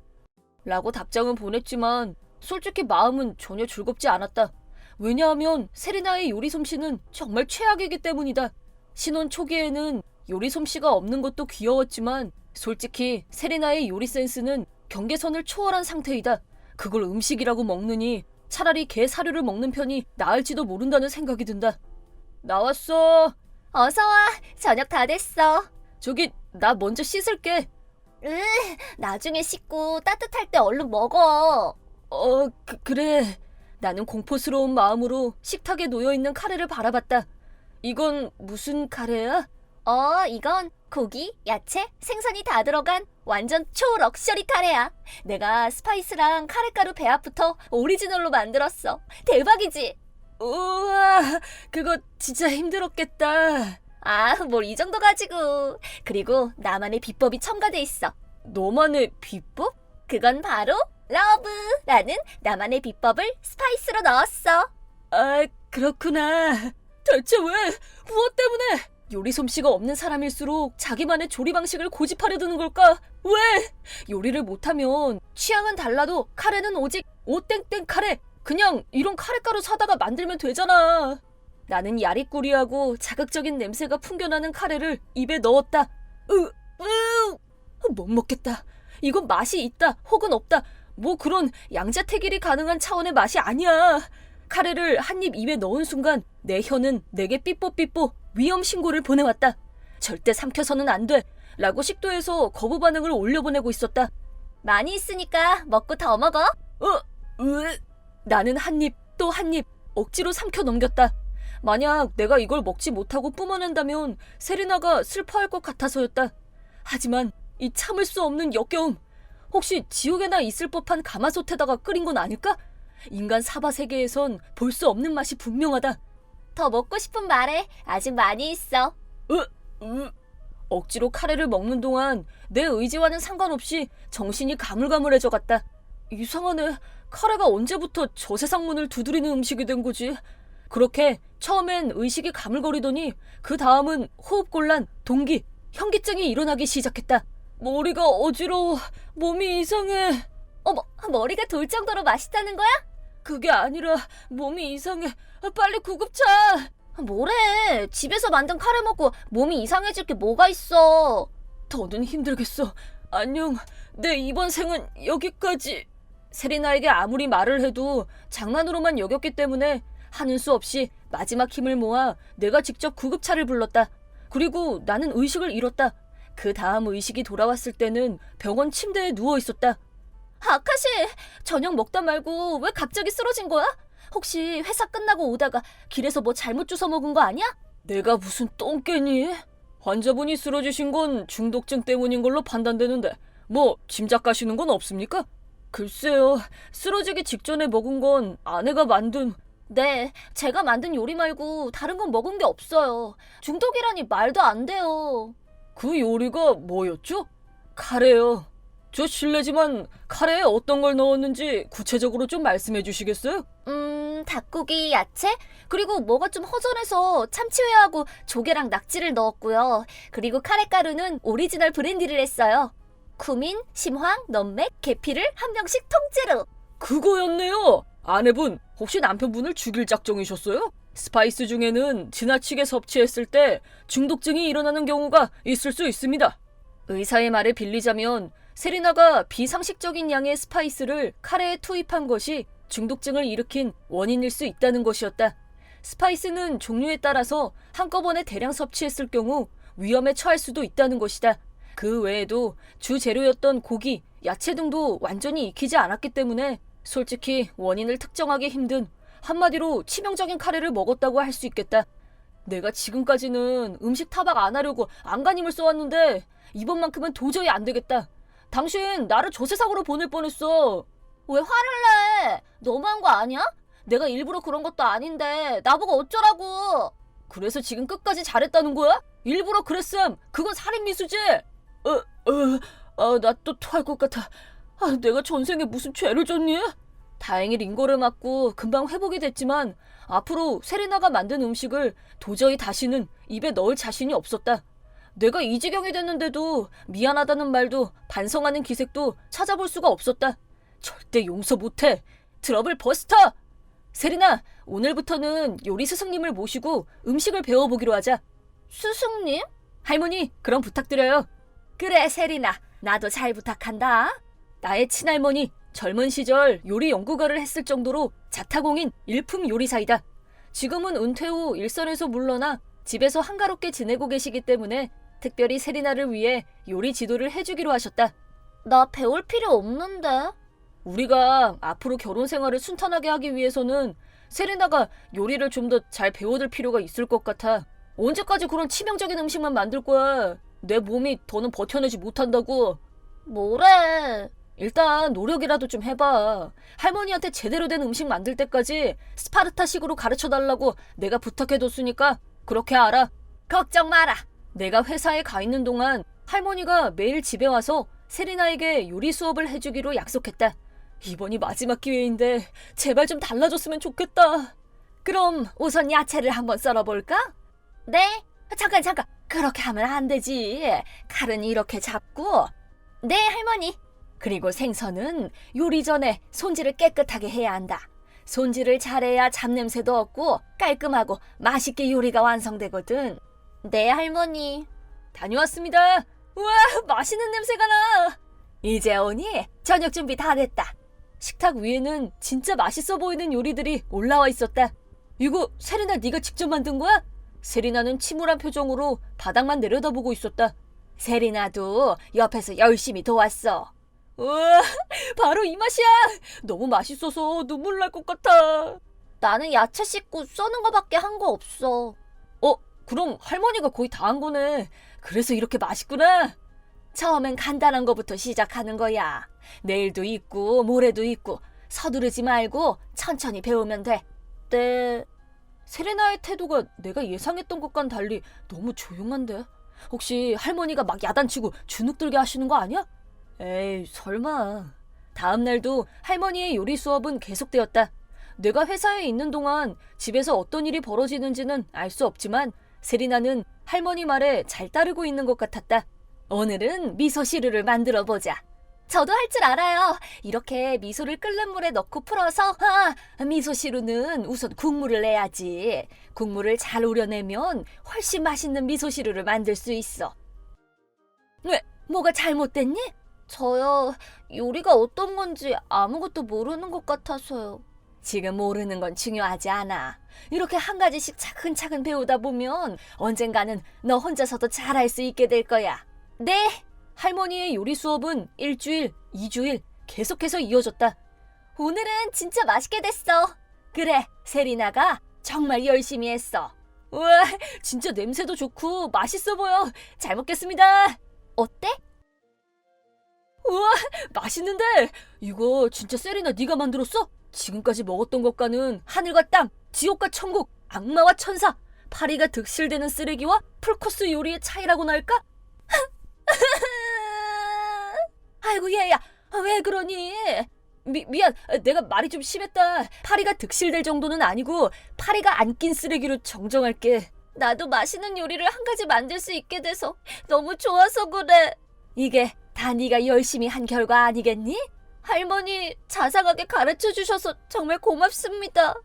Speaker 2: 라고 답장은 보냈지만 솔직히 마음은 전혀 즐겁지 않았다. 왜냐하면 세리나의 요리 솜씨는 정말 최악이기 때문이다. 신혼 초기에는 요리 솜씨가 없는 것도 귀여웠지만 솔직히 세리나의 요리 센스는 경계선을 초월한 상태이다. 그걸 음식이라고 먹느니 차라리 개 사료를 먹는 편이 나을지도 모른다는 생각이 든다. 나왔어. 어서와. 저녁 다 됐어. 저기 나 먼저 씻을게. 나중에 씻고 따뜻할 때 얼른 먹어. 그래. 나는 공포스러운 마음으로 식탁에 놓여있는 카레를 바라봤다. 이건 무슨 카레야? 이건 고기, 야채, 생선이 다 들어간 완전 초럭셔리 카레야. 내가 스파이스랑 카레가루 배합부터 오리지널로 만들었어. 대박이지?
Speaker 1: 우와, 그거 진짜 힘들었겠다.
Speaker 2: 아, 뭘 이 정도 가지고. 그리고 나만의 비법이 첨가돼 있어.
Speaker 1: 너만의 비법?
Speaker 2: 그건 바로 러브라는 나만의 비법을 스파이스로 넣었어.
Speaker 1: 아, 그렇구나. 대체 왜? 무엇 때문에? 요리 솜씨가 없는 사람일수록 자기만의 조리 방식을 고집하려 드는 걸까? 왜? 요리를 못하면 취향은 달라도 카레는 오직 오땡땡 카레. 그냥 이런 카레가루 사다가 만들면 되잖아. 나는 야리꾸리하고 자극적인 냄새가 풍겨나는 카레를 입에 넣었다. 못 먹겠다. 이건 맛이 있다 혹은 없다. 뭐 그런 양자택일이 가능한 차원의 맛이 아니야. 카레를 한 입 입에 넣은 순간 내 혀는 내게 삐뽀삐뽀 위험 신고를 보내왔다. 절대 삼켜서는 안 돼. 라고 식도에서 거부 반응을 올려보내고 있었다.
Speaker 2: 많이 있으니까 먹고 더 먹어.
Speaker 1: 나는 한 입 또 한 입 억지로 삼켜 넘겼다. 만약 내가 이걸 먹지 못하고 뿜어낸다면 세리나가 슬퍼할 것 같아서였다. 하지만 이 참을 수 없는 역겨움. 혹시 지옥에나 있을 법한 가마솥에다가 끓인 건 아닐까? 인간 사바 세계에선 볼 수 없는 맛이 분명하다.
Speaker 2: 더 먹고 싶은 말에 아직 많이 있어.
Speaker 1: 억지로 카레를 먹는 동안 내 의지와는 상관없이 정신이 가물가물해져 갔다. 이상하네. 카레가 언제부터 저 세상 문을 두드리는 음식이 된 거지? 그렇게 처음엔 의식이 가물거리더니 그 다음은 호흡곤란, 동기, 현기증이 일어나기 시작했다. 머리가 어지러워. 몸이 이상해.
Speaker 2: 어머, 머리가 돌 정도로 맛있다는 거야?
Speaker 1: 그게 아니라 몸이 이상해. 빨리 구급차.
Speaker 2: 뭐래? 집에서 만든 카레 먹고 몸이 이상해질 게 뭐가 있어?
Speaker 1: 더는 힘들겠어. 안녕. 내 이번 생은 여기까지. 세리나에게 아무리 말을 해도 장난으로만 여겼기 때문에 하는 수 없이 마지막 힘을 모아 내가 직접 구급차를 불렀다. 그리고 나는 의식을 잃었다. 그 다음 의식이 돌아왔을 때는 병원 침대에 누워 있었다.
Speaker 2: 아카시, 저녁 먹다 말고 왜 갑자기 쓰러진 거야? 혹시 회사 끝나고 오다가 길에서 뭐 잘못 주워 먹은 거 아니야?
Speaker 1: 내가 무슨 똥개니? 환자분이 쓰러지신 건 중독증 때문인 걸로 판단되는데 뭐 짐작 가시는 건 없습니까? 글쎄요. 쓰러지기 직전에 먹은 건 아내가 만든...
Speaker 2: 네, 제가 만든 요리 말고 다른 건 먹은 게 없어요. 중독이라니 말도 안 돼요.
Speaker 1: 그 요리가 뭐였죠? 카레요. 저 실례지만 카레에 어떤 걸 넣었는지 구체적으로 좀 말씀해 주시겠어요?
Speaker 2: 닭고기, 야채, 그리고 뭐가 좀 허전해서 참치회하고 조개랑 낙지를 넣었고요. 그리고 카레가루는 오리지널 브랜디를 했어요. 쿠민, 심황, 넘맥, 계피를 한 병씩 통째로.
Speaker 1: 그거였네요. 아내분, 혹시 남편분을 죽일 작정이셨어요? 스파이스 중에는 지나치게 섭취했을 때 중독증이 일어나는 경우가 있을 수 있습니다. 의사의 말을 빌리자면 세리나가 비상식적인 양의 스파이스를 카레에 투입한 것이 중독증을 일으킨 원인일 수 있다는 것이었다. 스파이스는 종류에 따라서 한꺼번에 대량 섭취했을 경우 위험에 처할 수도 있다는 것이다. 그 외에도 주 재료였던 고기, 야채 등도 완전히 익히지 않았기 때문에 솔직히 원인을 특정하기 힘든, 한마디로 치명적인 카레를 먹었다고 할 수 있겠다. 내가 지금까지는 음식 타박 안 하려고 안간힘을 써왔는데 이번만큼은 도저히 안 되겠다. 당신 나를 저 세상으로 보낼 뻔했어.
Speaker 2: 왜 화를 내? 너무한 거 아니야? 내가 일부러 그런 것도 아닌데 나보고 어쩌라고.
Speaker 1: 그래서 지금 끝까지 잘했다는 거야? 일부러 그랬음. 그건 살인미수지. 나 또 토할 것 같아. 내가 전생에 무슨 죄를 졌니? 다행히 링거를 맞고 금방 회복이 됐지만 앞으로 세리나가 만든 음식을 도저히 다시는 입에 넣을 자신이 없었다. 내가 이 지경이 됐는데도 미안하다는 말도 반성하는 기색도 찾아볼 수가 없었다. 절대 용서 못해. 트러블 버스터! 세리나, 오늘부터는 요리 스승님을 모시고 음식을 배워보기로 하자.
Speaker 2: 스승님?
Speaker 1: 할머니, 그럼 부탁드려요.
Speaker 2: 그래, 세리나. 나도 잘 부탁한다.
Speaker 1: 나의 친할머니, 젊은 시절 요리 연구가를 했을 정도로 자타공인 일품 요리사이다. 지금은 은퇴 후 일선에서 물러나 집에서 한가롭게 지내고 계시기 때문에 특별히 세리나를 위해 요리 지도를 해주기로 하셨다.
Speaker 2: 나 배울 필요 없는데.
Speaker 1: 우리가 앞으로 결혼 생활을 순탄하게 하기 위해서는 세리나가 요리를 좀 더 잘 배워둘 필요가 있을 것 같아. 언제까지 그런 치명적인 음식만 만들 거야? 내 몸이 더는 버텨내지 못한다고.
Speaker 2: 뭐래?
Speaker 1: 일단 노력이라도 좀 해봐. 할머니한테 제대로 된 음식 만들 때까지 스파르타식으로 가르쳐달라고 내가 부탁해뒀으니까 그렇게 알아.
Speaker 2: 걱정 마라.
Speaker 1: 내가 회사에 가 있는 동안 할머니가 매일 집에 와서 세리나에게 요리 수업을 해주기로 약속했다. 이번이 마지막 기회인데 제발 좀 달라졌으면 좋겠다.
Speaker 2: 그럼 우선 야채를 한번 썰어볼까? 네? 잠깐. 그렇게 하면 안 되지. 칼은 이렇게 잡고. 네, 할머니. 그리고 생선은 요리 전에 손질을 깨끗하게 해야 한다. 손질을 잘해야 잡냄새도 없고 깔끔하고 맛있게 요리가 완성되거든. 네, 할머니.
Speaker 1: 다녀왔습니다. 우와, 맛있는 냄새가 나.
Speaker 2: 이제 오니 저녁 준비 다 됐다.
Speaker 1: 식탁 위에는 진짜 맛있어 보이는 요리들이 올라와 있었다. 이거 세리나 네가 직접 만든 거야? 세리나는 침울한 표정으로 바닥만 내려다보고 있었다.
Speaker 2: 세리나도 옆에서 열심히 도왔어.
Speaker 1: 우와, 바로 이 맛이야. 너무 맛있어서 눈물 날 것 같아.
Speaker 2: 나는 야채 씻고 써는 거밖에 한 거 없어.
Speaker 1: 그럼 할머니가 거의 다 한 거네. 그래서 이렇게 맛있구나.
Speaker 2: 처음엔 간단한 거부터 시작하는 거야. 내일도 있고 모레도 있고 서두르지 말고 천천히 배우면 돼.
Speaker 1: 네. 세레나의 태도가 내가 예상했던 것과는 달리 너무 조용한데? 혹시 할머니가 막 야단치고 주눅 들게 하시는 거 아니야? 에이, 설마. 다음 날도 할머니의 요리 수업은 계속되었다. 내가 회사에 있는 동안 집에서 어떤 일이 벌어지는지는 알 수 없지만 세리나는 할머니 말에 잘 따르고 있는 것 같았다.
Speaker 2: 오늘은 미소시루를 만들어 보자. 저도 할 줄 알아요. 이렇게 미소를 끓는 물에 넣고 풀어서 미소시루는 우선 국물을 내야지. 국물을 잘 우려내면 훨씬 맛있는 미소시루를 만들 수 있어. 왜? 뭐가 잘못됐니? 저요. 요리가 어떤 건지 아무것도 모르는 것 같아서요. 지금 모르는 건 중요하지 않아. 이렇게 한 가지씩 차근차근 배우다 보면 언젠가는 너 혼자서도 잘할 수 있게 될 거야. 네.
Speaker 1: 할머니의 요리 수업은 1주일, 2주일 계속해서 이어졌다.
Speaker 2: 오늘은 진짜 맛있게 됐어. 그래, 세리나가 정말 열심히 했어.
Speaker 1: 우와, 진짜 냄새도 좋고 맛있어 보여. 잘 먹겠습니다.
Speaker 2: 어때?
Speaker 1: 우와, 맛있는데? 이거 진짜 세리나 네가 만들었어? 지금까지 먹었던 것과는 하늘과 땅, 지옥과 천국, 악마와 천사, 파리가 득실되는 쓰레기와 풀코스 요리의 차이라고나 할까?
Speaker 2: 아이고 얘야, 왜 그러니?
Speaker 1: 미안, 내가 말이 좀 심했다. 파리가 득실될 정도는 아니고 파리가 안 낀 쓰레기로 정정할게.
Speaker 2: 나도 맛있는 요리를 한 가지 만들 수 있게 돼서 너무 좋아서 그래. 이게 다 네가 열심히 한 결과 아니겠니? 할머니 자상하게 가르쳐 주셔서 정말 고맙습니다.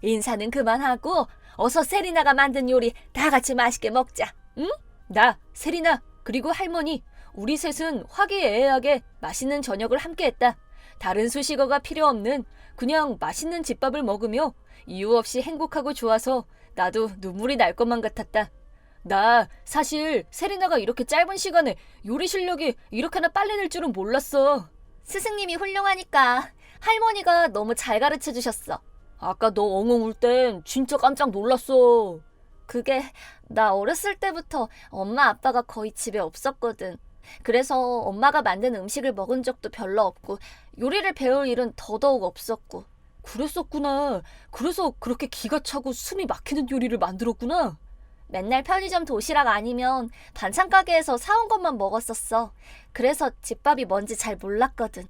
Speaker 2: 인사는 그만하고 어서 세리나가 만든 요리 다 같이 맛있게 먹자. 응?
Speaker 1: 나, 세리나, 그리고 할머니, 우리 셋은 화기애애하게 맛있는 저녁을 함께했다. 다른 수식어가 필요 없는 그냥 맛있는 집밥을 먹으며 이유 없이 행복하고 좋아서 나도 눈물이 날 것만 같았다. 나 사실 세리나가 이렇게 짧은 시간에 요리 실력이 이렇게나 빨리 늘 줄은 몰랐어.
Speaker 2: 스승님이 훌륭하니까 할머니가 너무 잘 가르쳐 주셨어.
Speaker 1: 아까 너 엉엉 울 땐 진짜 깜짝 놀랐어.
Speaker 2: 그게 나 어렸을 때부터 엄마 아빠가 거의 집에 없었거든. 그래서 엄마가 만든 음식을 먹은 적도 별로 없고 요리를 배울 일은 더더욱 없었고.
Speaker 1: 그랬었구나. 그래서 그렇게 기가 차고 숨이 막히는 요리를 만들었구나.
Speaker 2: 맨날 편의점 도시락 아니면 반찬 가게에서 사온 것만 먹었었어. 그래서 집밥이 뭔지 잘 몰랐거든.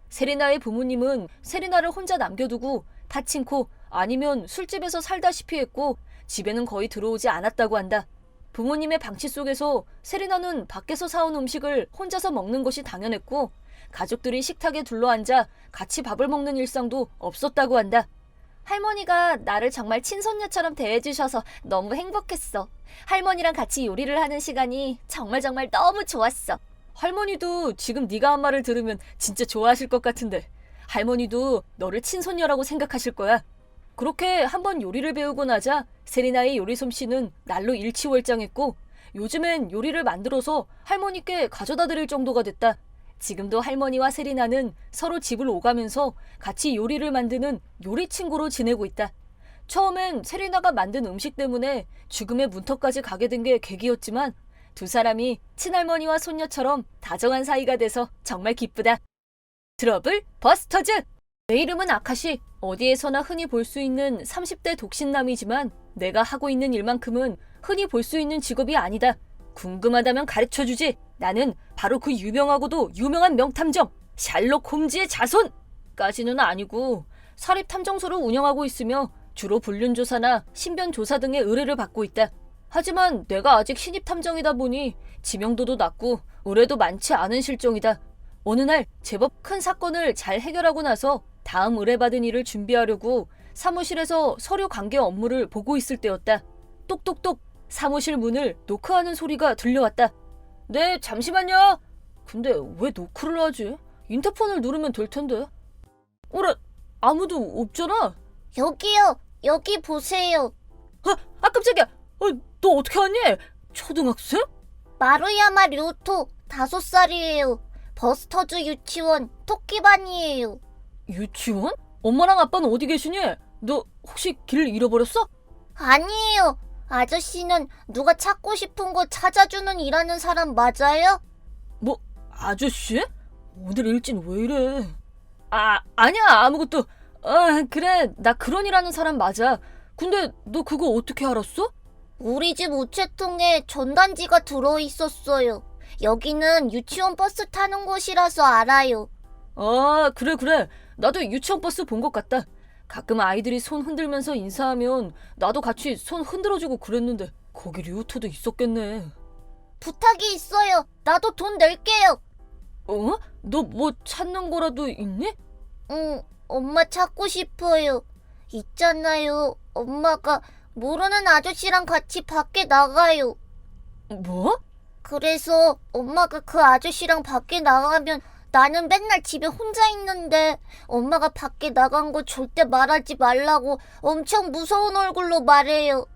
Speaker 1: 세리나의 부모님은 세리나를 혼자 남겨두고 파친코 아니면 술집에서 살다시피 했고 집에는 거의 들어오지 않았다고 한다. 부모님의 방치 속에서 세리나는 밖에서 사온 음식을 혼자서 먹는 것이 당연했고 가족들이 식탁에 둘러앉아 같이 밥을 먹는 일상도 없었다고 한다.
Speaker 2: 할머니가 나를 정말 친손녀처럼 대해주셔서 너무 행복했어. 할머니랑 같이 요리를 하는 시간이 정말 너무 좋았어.
Speaker 1: 할머니도 지금 네가 한 말을 들으면 진짜 좋아하실 것 같은데 할머니도 너를 친손녀라고 생각하실 거야. 그렇게 한번 요리를 배우고 나자 세리나의 요리 솜씨는 날로 일취월장했고 요즘엔 요리를 만들어서 할머니께 가져다 드릴 정도가 됐다. 지금도 할머니와 세리나는 서로 집을 오가면서 같이 요리를 만드는 요리 친구로 지내고 있다. 처음엔 세리나가 만든 음식 때문에 죽음의 문턱까지 가게 된 게 계기였지만 두 사람이 친할머니와 손녀처럼 다정한 사이가 돼서 정말 기쁘다. 트러블 버스터즈! 내 이름은 아카시. 어디에서나 흔히 볼 수 있는 30대 독신남이지만 내가 하고 있는 일만큼은 흔히 볼 수 있는 직업이 아니다. 궁금하다면 가르쳐주지. 나는 바로 그 유명하고도 유명한 명탐정 셜록 홈즈의 자손까지는 아니고 사립탐정소를 운영하고 있으며 주로 불륜조사나 신변조사 등의 의뢰를 받고 있다. 하지만 내가 아직 신입 탐정이다 보니 지명도도 낮고 의뢰도 많지 않은 실정이다. 어느 날 제법 큰 사건을 잘 해결하고 나서 다음 의뢰받은 일을 준비하려고 사무실에서 서류 관계 업무를 보고 있을 때였다. 똑똑똑 사무실 문을 노크하는 소리가 들려왔다. 네, 잠시만요. 근데 왜 노크를 하지? 인터폰을 누르면 될 텐데. 어라, 아무도 없잖아.
Speaker 2: 여기요. 여기 보세요.
Speaker 1: 깜짝이야. 너 어떻게 왔니? 초등학생?
Speaker 2: 마루야마 류토 5살이에요. 버스터즈 유치원 토끼반이에요.
Speaker 1: 유치원? 엄마랑 아빠는 어디 계시니? 너 혹시 길 잃어버렸어?
Speaker 2: 아니에요. 아저씨는 누가 찾고 싶은 거 찾아주는 일하는 사람 맞아요?
Speaker 1: 뭐, 아저씨? 오늘 일진 왜 이래? 아니야, 아무것도. 그래, 나 그런 일 하는 사람 맞아. 근데 너 그거 어떻게 알았어?
Speaker 2: 우리 집 우체통에 전단지가 들어있었어요. 여기는 유치원 버스 타는 곳이라서 알아요.
Speaker 1: 그래. 나도 유치원 버스 본 것 같다. 가끔 아이들이 손 흔들면서 인사하면 나도 같이 손 흔들어주고 그랬는데 거기 류토도 있었겠네.
Speaker 2: 부탁이 있어요. 나도 돈 낼게요.
Speaker 1: 너 뭐 찾는 거라도 있니?
Speaker 2: 응, 엄마 찾고 싶어요. 있잖아요. 엄마가 모르는 아저씨랑 같이 밖에 나가요.
Speaker 1: 뭐?
Speaker 2: 그래서 엄마가 그 아저씨랑 밖에 나가면 나는 맨날 집에 혼자 있는데 엄마가 밖에 나간 거 절대 말하지 말라고 엄청 무서운 얼굴로 말해요.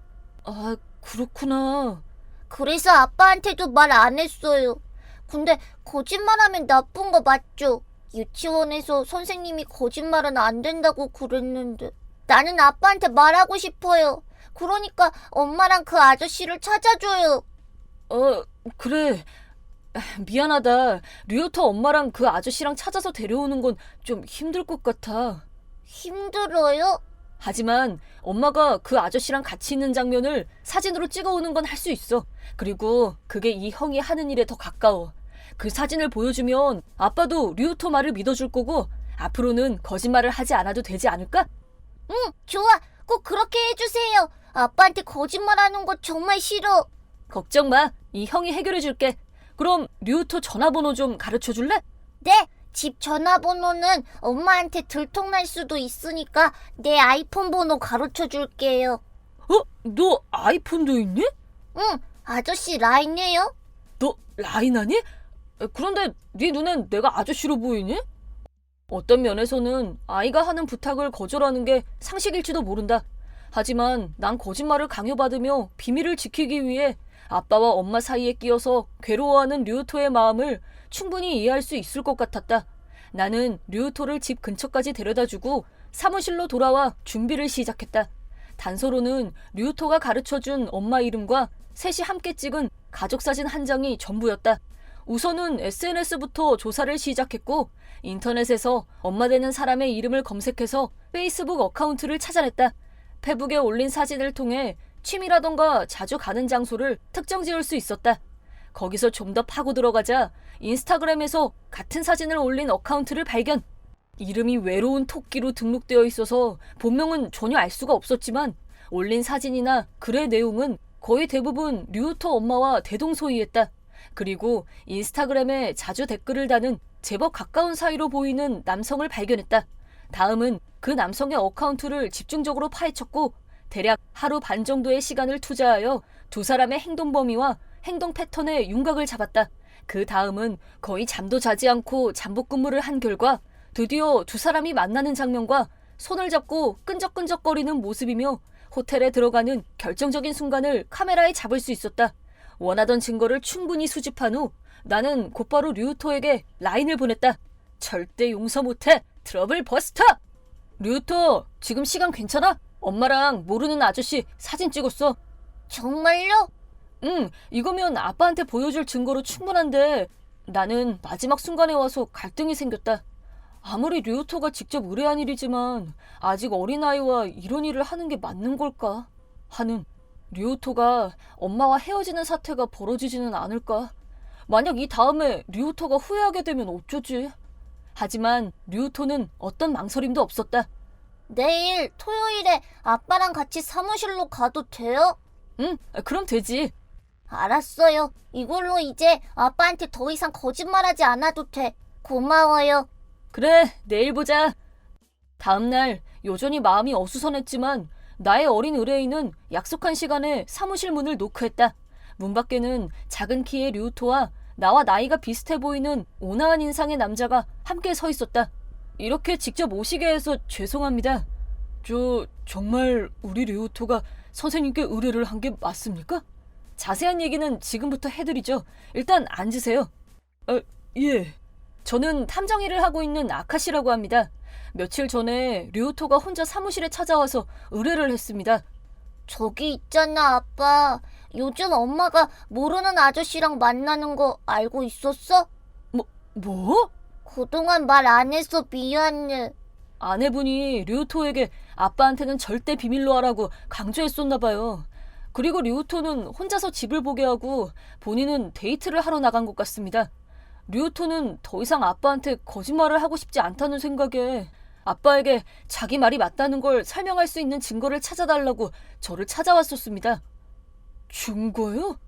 Speaker 1: 그렇구나.
Speaker 2: 그래서 아빠한테도 말 안 했어요. 근데 거짓말하면 나쁜 거 맞죠? 유치원에서 선생님이 거짓말은 안 된다고 그랬는데 나는 아빠한테 말하고 싶어요. 그러니까 엄마랑 그 아저씨를 찾아줘요.
Speaker 1: 그래. 미안하다. 류토 엄마랑 그 아저씨랑 찾아서 데려오는 건 좀 힘들 것 같아.
Speaker 2: 힘들어요?
Speaker 1: 하지만 엄마가 그 아저씨랑 같이 있는 장면을 사진으로 찍어오는 건 할 수 있어. 그리고 그게 이 형이 하는 일에 더 가까워. 그 사진을 보여주면 아빠도 류토 말을 믿어줄 거고 앞으로는 거짓말을 하지 않아도 되지 않을까?
Speaker 2: 응, 좋아. 꼭 그렇게 해주세요. 아빠한테 거짓말하는 거 정말 싫어.
Speaker 1: 걱정 마. 이 형이 해결해 줄게. 그럼 류토 전화번호 좀 가르쳐 줄래?
Speaker 2: 네, 집 전화번호는 엄마한테 들통날 수도 있으니까 내 아이폰 번호 가르쳐 줄게요.
Speaker 1: 너 아이폰도 있니?
Speaker 2: 응, 아저씨 라인이에요?
Speaker 1: 너 라인하니? 그런데 네 눈엔 내가 아저씨로 보이니? 어떤 면에서는 아이가 하는 부탁을 거절하는 게 상식일지도 모른다. 하지만 난 거짓말을 강요받으며 비밀을 지키기 위해 아빠와 엄마 사이에 끼어서 괴로워하는 류토의 마음을 충분히 이해할 수 있을 것 같았다. 나는 류토를 집 근처까지 데려다주고 사무실로 돌아와 준비를 시작했다. 단서로는 류토가 가르쳐준 엄마 이름과 셋이 함께 찍은 가족사진 한 장이 전부였다. 우선은 SNS부터 조사를 시작했고 인터넷에서 엄마 되는 사람의 이름을 검색해서 페이스북 어카운트를 찾아냈다. 페북에 올린 사진을 통해 취미라던가 자주 가는 장소를 특정 지을 수 있었다. 거기서 좀 더 파고 들어가자 인스타그램에서 같은 사진을 올린 어카운트를 발견. 이름이 외로운 토끼로 등록되어 있어서 본명은 전혀 알 수가 없었지만 올린 사진이나 글의 내용은 거의 대부분 류토 엄마와 대동소이했다. 그리고 인스타그램에 자주 댓글을 다는 제법 가까운 사이로 보이는 남성을 발견했다. 다음은 그 남성의 어카운트를 집중적으로 파헤쳤고 대략 하루 반 정도의 시간을 투자하여 두 사람의 행동 범위와 행동 패턴의 윤곽을 잡았다. 그 다음은 거의 잠도 자지 않고 잠복 근무를 한 결과 드디어 두 사람이 만나는 장면과 손을 잡고 끈적끈적거리는 모습이며 호텔에 들어가는 결정적인 순간을 카메라에 잡을 수 있었다. 원하던 증거를 충분히 수집한 후 나는 곧바로 류토에게 라인을 보냈다. 절대 용서 못해. 트러블 버스터! 류토, 지금 시간 괜찮아? 엄마랑 모르는 아저씨 사진 찍었어.
Speaker 2: 정말요?
Speaker 1: 응, 이거면 아빠한테 보여줄 증거로 충분한데 나는 마지막 순간에 와서 갈등이 생겼다. 아무리 류토가 직접 의뢰한 일이지만 아직 어린아이와 이런 일을 하는 게 맞는 걸까? 하는 류토가 엄마와 헤어지는 사태가 벌어지지는 않을까? 만약 이 다음에 류토가 후회하게 되면 어쩌지? 하지만 류토는 어떤 망설임도 없었다.
Speaker 2: 내일 토요일에 아빠랑 같이 사무실로 가도 돼요?
Speaker 1: 응, 그럼 되지.
Speaker 2: 알았어요. 이걸로 이제 아빠한테 더 이상 거짓말하지 않아도 돼. 고마워요.
Speaker 1: 그래, 내일 보자. 다음날 여전히 마음이 어수선했지만 나의 어린 의뢰인은 약속한 시간에 사무실 문을 노크했다. 문 밖에는 작은 키의 류토와 나와 나이가 비슷해 보이는 온화한 인상의 남자가 함께 서 있었다. 이렇게 직접 오시게 해서 죄송합니다. 정말 우리 류토가 선생님께 의뢰를 한 게 맞습니까? 자세한 얘기는 지금부터 해드리죠. 일단 앉으세요. 예. 저는 탐정 일을 하고 있는 아카시라고 합니다. 며칠 전에 류토가 혼자 사무실에 찾아와서 의뢰를 했습니다.
Speaker 2: 저기 있잖아, 아빠. 요즘 엄마가 모르는 아저씨랑 만나는 거 알고 있었어?
Speaker 1: 뭐?
Speaker 2: 그동안 말 안 해서 미안해.
Speaker 1: 아내분이 류토에게 아빠한테는 절대 비밀로 하라고 강조했었나 봐요. 그리고 류토는 혼자서 집을 보게 하고 본인은 데이트를 하러 나간 것 같습니다. 류토는 더 이상 아빠한테 거짓말을 하고 싶지 않다는 생각에 아빠에게 자기 말이 맞다는 걸 설명할 수 있는 증거를 찾아달라고 저를 찾아왔었습니다. 증거요?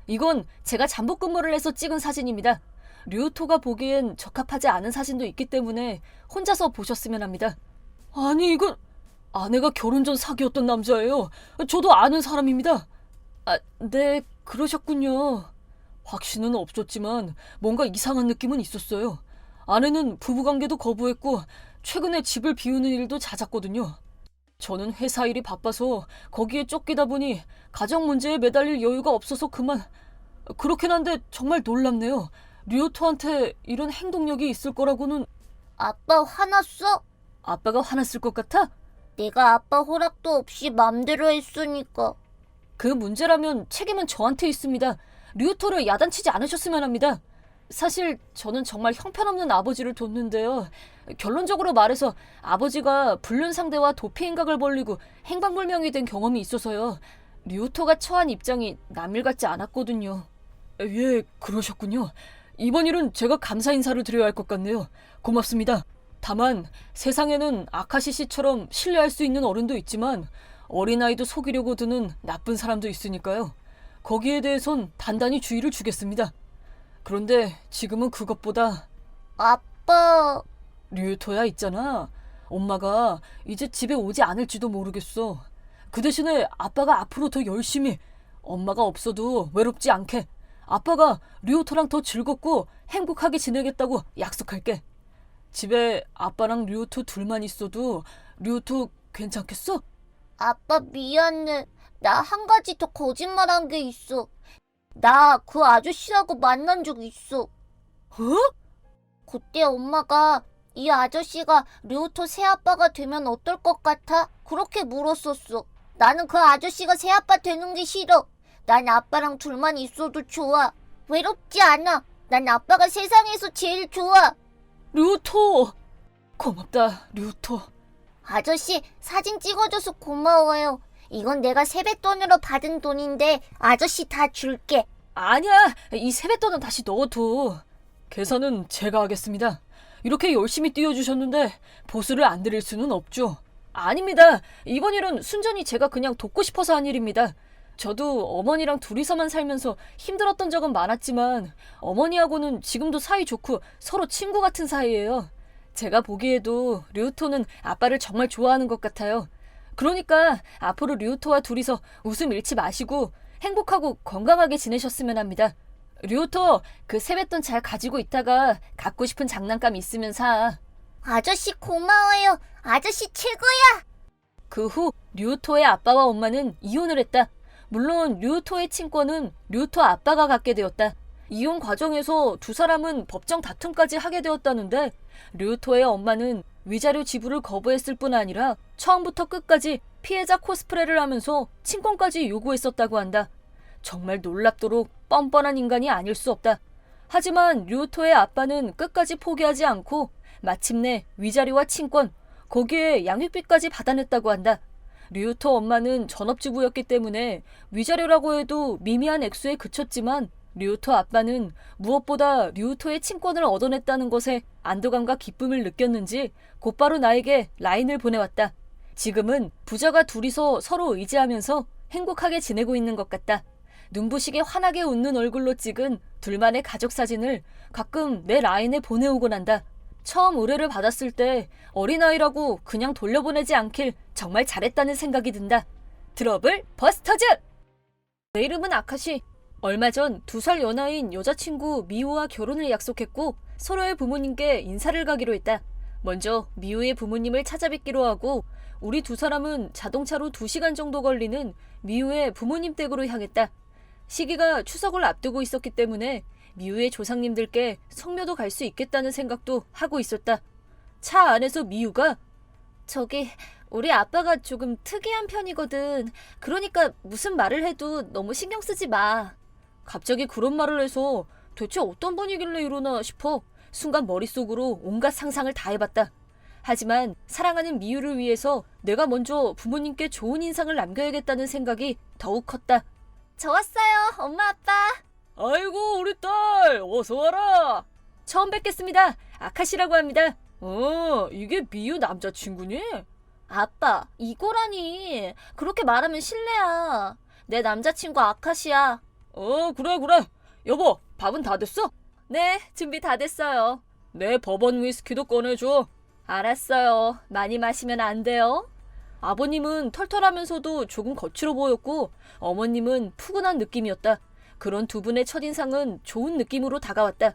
Speaker 1: 이건 제가 잠복 근무를 해서 찍은 사진입니다. 류토가 보기엔 적합하지 않은 사진도 있기 때문에 혼자서 보셨으면 합니다. 아니, 이건 아내가 결혼 전 사귀었던 남자예요. 저도 아는 사람입니다. 네, 그러셨군요. 확신은 없었지만 뭔가 이상한 느낌은 있었어요. 아내는 부부관계도 거부했고 최근에 집을 비우는 일도 잦았거든요. 저는 회사 일이 바빠서 거기에 쫓기다 보니 가정 문제에 매달릴 여유가 없어서 그만. 그렇긴 한데 정말 놀랍네요. 류토한테 이런 행동력이 있을 거라고는.
Speaker 2: 아빠 화났어?
Speaker 1: 아빠가 화났을 것 같아?
Speaker 2: 내가 아빠 허락도 없이 맘대로 했으니까.
Speaker 1: 그 문제라면 책임은 저한테 있습니다. 류토를 야단치지 않으셨으면 합니다. 사실 저는 정말 형편없는 아버지를 뒀는데요. 결론적으로 말해서 아버지가 불륜 상대와 도피 행각을 벌리고 행방불명이 된 경험이 있어서요. 류토가 처한 입장이 남일 같지 않았거든요. 예, 그러셨군요. 이번 일은 제가 감사 인사를 드려야 할 것 같네요. 고맙습니다. 다만 세상에는 아카시 씨처럼 신뢰할 수 있는 어른도 있지만 어린아이도 속이려고 드는 나쁜 사람도 있으니까요. 거기에 대해선 단단히 주의를 주겠습니다. 그런데 지금은 그것보다
Speaker 2: 아빠,
Speaker 1: 류토야 있잖아. 엄마가 이제 집에 오지 않을지도 모르겠어. 그 대신에 아빠가 앞으로 더 열심히 엄마가 없어도 외롭지 않게 아빠가 류토랑 더 즐겁고 행복하게 지내겠다고 약속할게. 집에 아빠랑 류토 둘만 있어도 류토 괜찮겠어?
Speaker 2: 아빠 미안해. 나 한 가지 더 거짓말한 게 있어. 나 그 아저씨하고 만난 적 있어. 그때 엄마가 이 아저씨가 류토 새아빠가 되면 어떨 것 같아? 그렇게 물었었어. 나는 그 아저씨가 새아빠 되는 게 싫어. 난 아빠랑 둘만 있어도 좋아. 외롭지 않아. 난 아빠가 세상에서 제일 좋아.
Speaker 1: 류토! 고맙다, 류토.
Speaker 2: 아저씨 사진 찍어줘서 고마워요. 이건 내가 세뱃돈으로 받은 돈인데 아저씨 다 줄게.
Speaker 1: 아니야, 이 세뱃돈은 다시 넣어둬. 계산은 제가 하겠습니다. 이렇게 열심히 뛰어주셨는데 보수를 안 드릴 수는 없죠. 아닙니다. 이번 일은 순전히 제가 그냥 돕고 싶어서 한 일입니다. 저도 어머니랑 둘이서만 살면서 힘들었던 적은 많았지만 어머니하고는 지금도 사이 좋고 서로 친구 같은 사이예요. 제가 보기에도 류토는 아빠를 정말 좋아하는 것 같아요. 그러니까 앞으로 류토와 둘이서 웃음 잃지 마시고 행복하고 건강하게 지내셨으면 합니다. 류토, 그 세뱃돈 잘 가지고 있다가 갖고 싶은 장난감 있으면 사.
Speaker 2: 아저씨 고마워요. 아저씨 최고야.
Speaker 1: 그 후 류토의 아빠와 엄마는 이혼을 했다. 물론 류토의 친권은 류토 아빠가 갖게 되었다. 이혼 과정에서 두 사람은 법정 다툼까지 하게 되었다는데 류토의 엄마는 위자료 지불을 거부했을 뿐 아니라 처음부터 끝까지 피해자 코스프레를 하면서 친권까지 요구했었다고 한다. 정말 놀랍도록 뻔뻔한 인간이 아닐 수 없다. 하지만 류토의 아빠는 끝까지 포기하지 않고 마침내 위자료와 친권, 거기에 양육비까지 받아냈다고 한다. 류토 엄마는 전업주부였기 때문에 위자료라고 해도 미미한 액수에 그쳤지만 류토 아빠는 무엇보다 류토의 친권을 얻어냈다는 것에 안도감과 기쁨을 느꼈는지 곧바로 나에게 라인을 보내왔다. 지금은 부자가 둘이서 서로 의지하면서 행복하게 지내고 있는 것 같다. 눈부시게 환하게 웃는 얼굴로 찍은 둘만의 가족 사진을 가끔 내 라인에 보내오곤 한다. 처음 의뢰를 받았을 때 어린아이라고 그냥 돌려보내지 않길 정말 잘했다는 생각이 든다. 트러블 버스터즈! 내 이름은 아카시. 얼마 전 2살 연하인 여자친구 미우와 결혼을 약속했고 서로의 부모님께 인사를 가기로 했다. 먼저 미우의 부모님을 찾아뵙기로 하고 우리 두 사람은 자동차로 2시간 정도 걸리는 미우의 부모님 댁으로 향했다. 시기가 추석을 앞두고 있었기 때문에 미우의 조상님들께 성묘도 갈 수 있겠다는 생각도 하고 있었다. 차 안에서 미우가
Speaker 2: 저기 우리 아빠가 조금 특이한 편이거든. 그러니까 무슨 말을 해도 너무 신경 쓰지 마.
Speaker 1: 갑자기 그런 말을 해서 대체 어떤 분이길래 이러나 싶어 순간 머릿속으로 온갖 상상을 다 해봤다. 하지만 사랑하는 미우를 위해서 내가 먼저 부모님께 좋은 인상을 남겨야겠다는 생각이 더욱 컸다.
Speaker 2: 저 왔어요, 엄마 아빠.
Speaker 1: 아이고 우리 딸 어서 와라. 처음 뵙겠습니다. 아카시라고 합니다. 이게 미유 남자친구니?
Speaker 2: 아빠, 이거라니. 그렇게 말하면 실례야. 내 남자친구 아카시야.
Speaker 1: 그래. 여보 밥은 다 됐어?
Speaker 2: 네, 준비 다 됐어요.
Speaker 1: 내 버번 위스키도 꺼내줘.
Speaker 2: 알았어요. 많이 마시면 안 돼요.
Speaker 1: 아버님은 털털하면서도 조금 거칠어 보였고 어머님은 푸근한 느낌이었다. 그런 두 분의 첫인상은 좋은 느낌으로 다가왔다.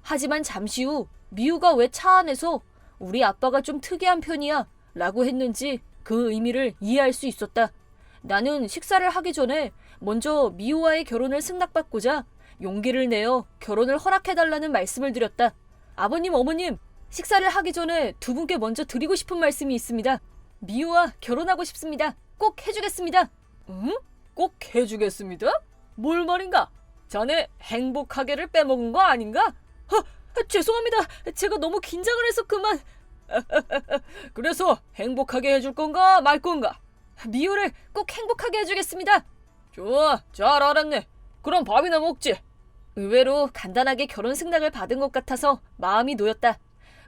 Speaker 1: 하지만 잠시 후 미우가 왜 차 안에서 우리 아빠가 좀 특이한 편이야 라고 했는지 그 의미를 이해할 수 있었다. 나는 식사를 하기 전에 먼저 미우와의 결혼을 승낙받고자 용기를 내어 결혼을 허락해달라는 말씀을 드렸다. 아버님, 어머님, 식사를 하기 전에 두 분께 먼저 드리고 싶은 말씀이 있습니다. 미우와 결혼하고 싶습니다. 꼭 해주겠습니다. 응? 꼭 해주겠습니다? 뭘 말인가? 자네 행복하게를 빼먹은 거 아닌가? 죄송합니다. 제가 너무 긴장을 해서 그만. 그래서 행복하게 해줄 건가 말 건가? 미우를 꼭 행복하게 해주겠습니다. 좋아, 잘 알았네. 그럼 밥이나 먹지. 의외로 간단하게 결혼 승낙을 받은 것 같아서 마음이 놓였다.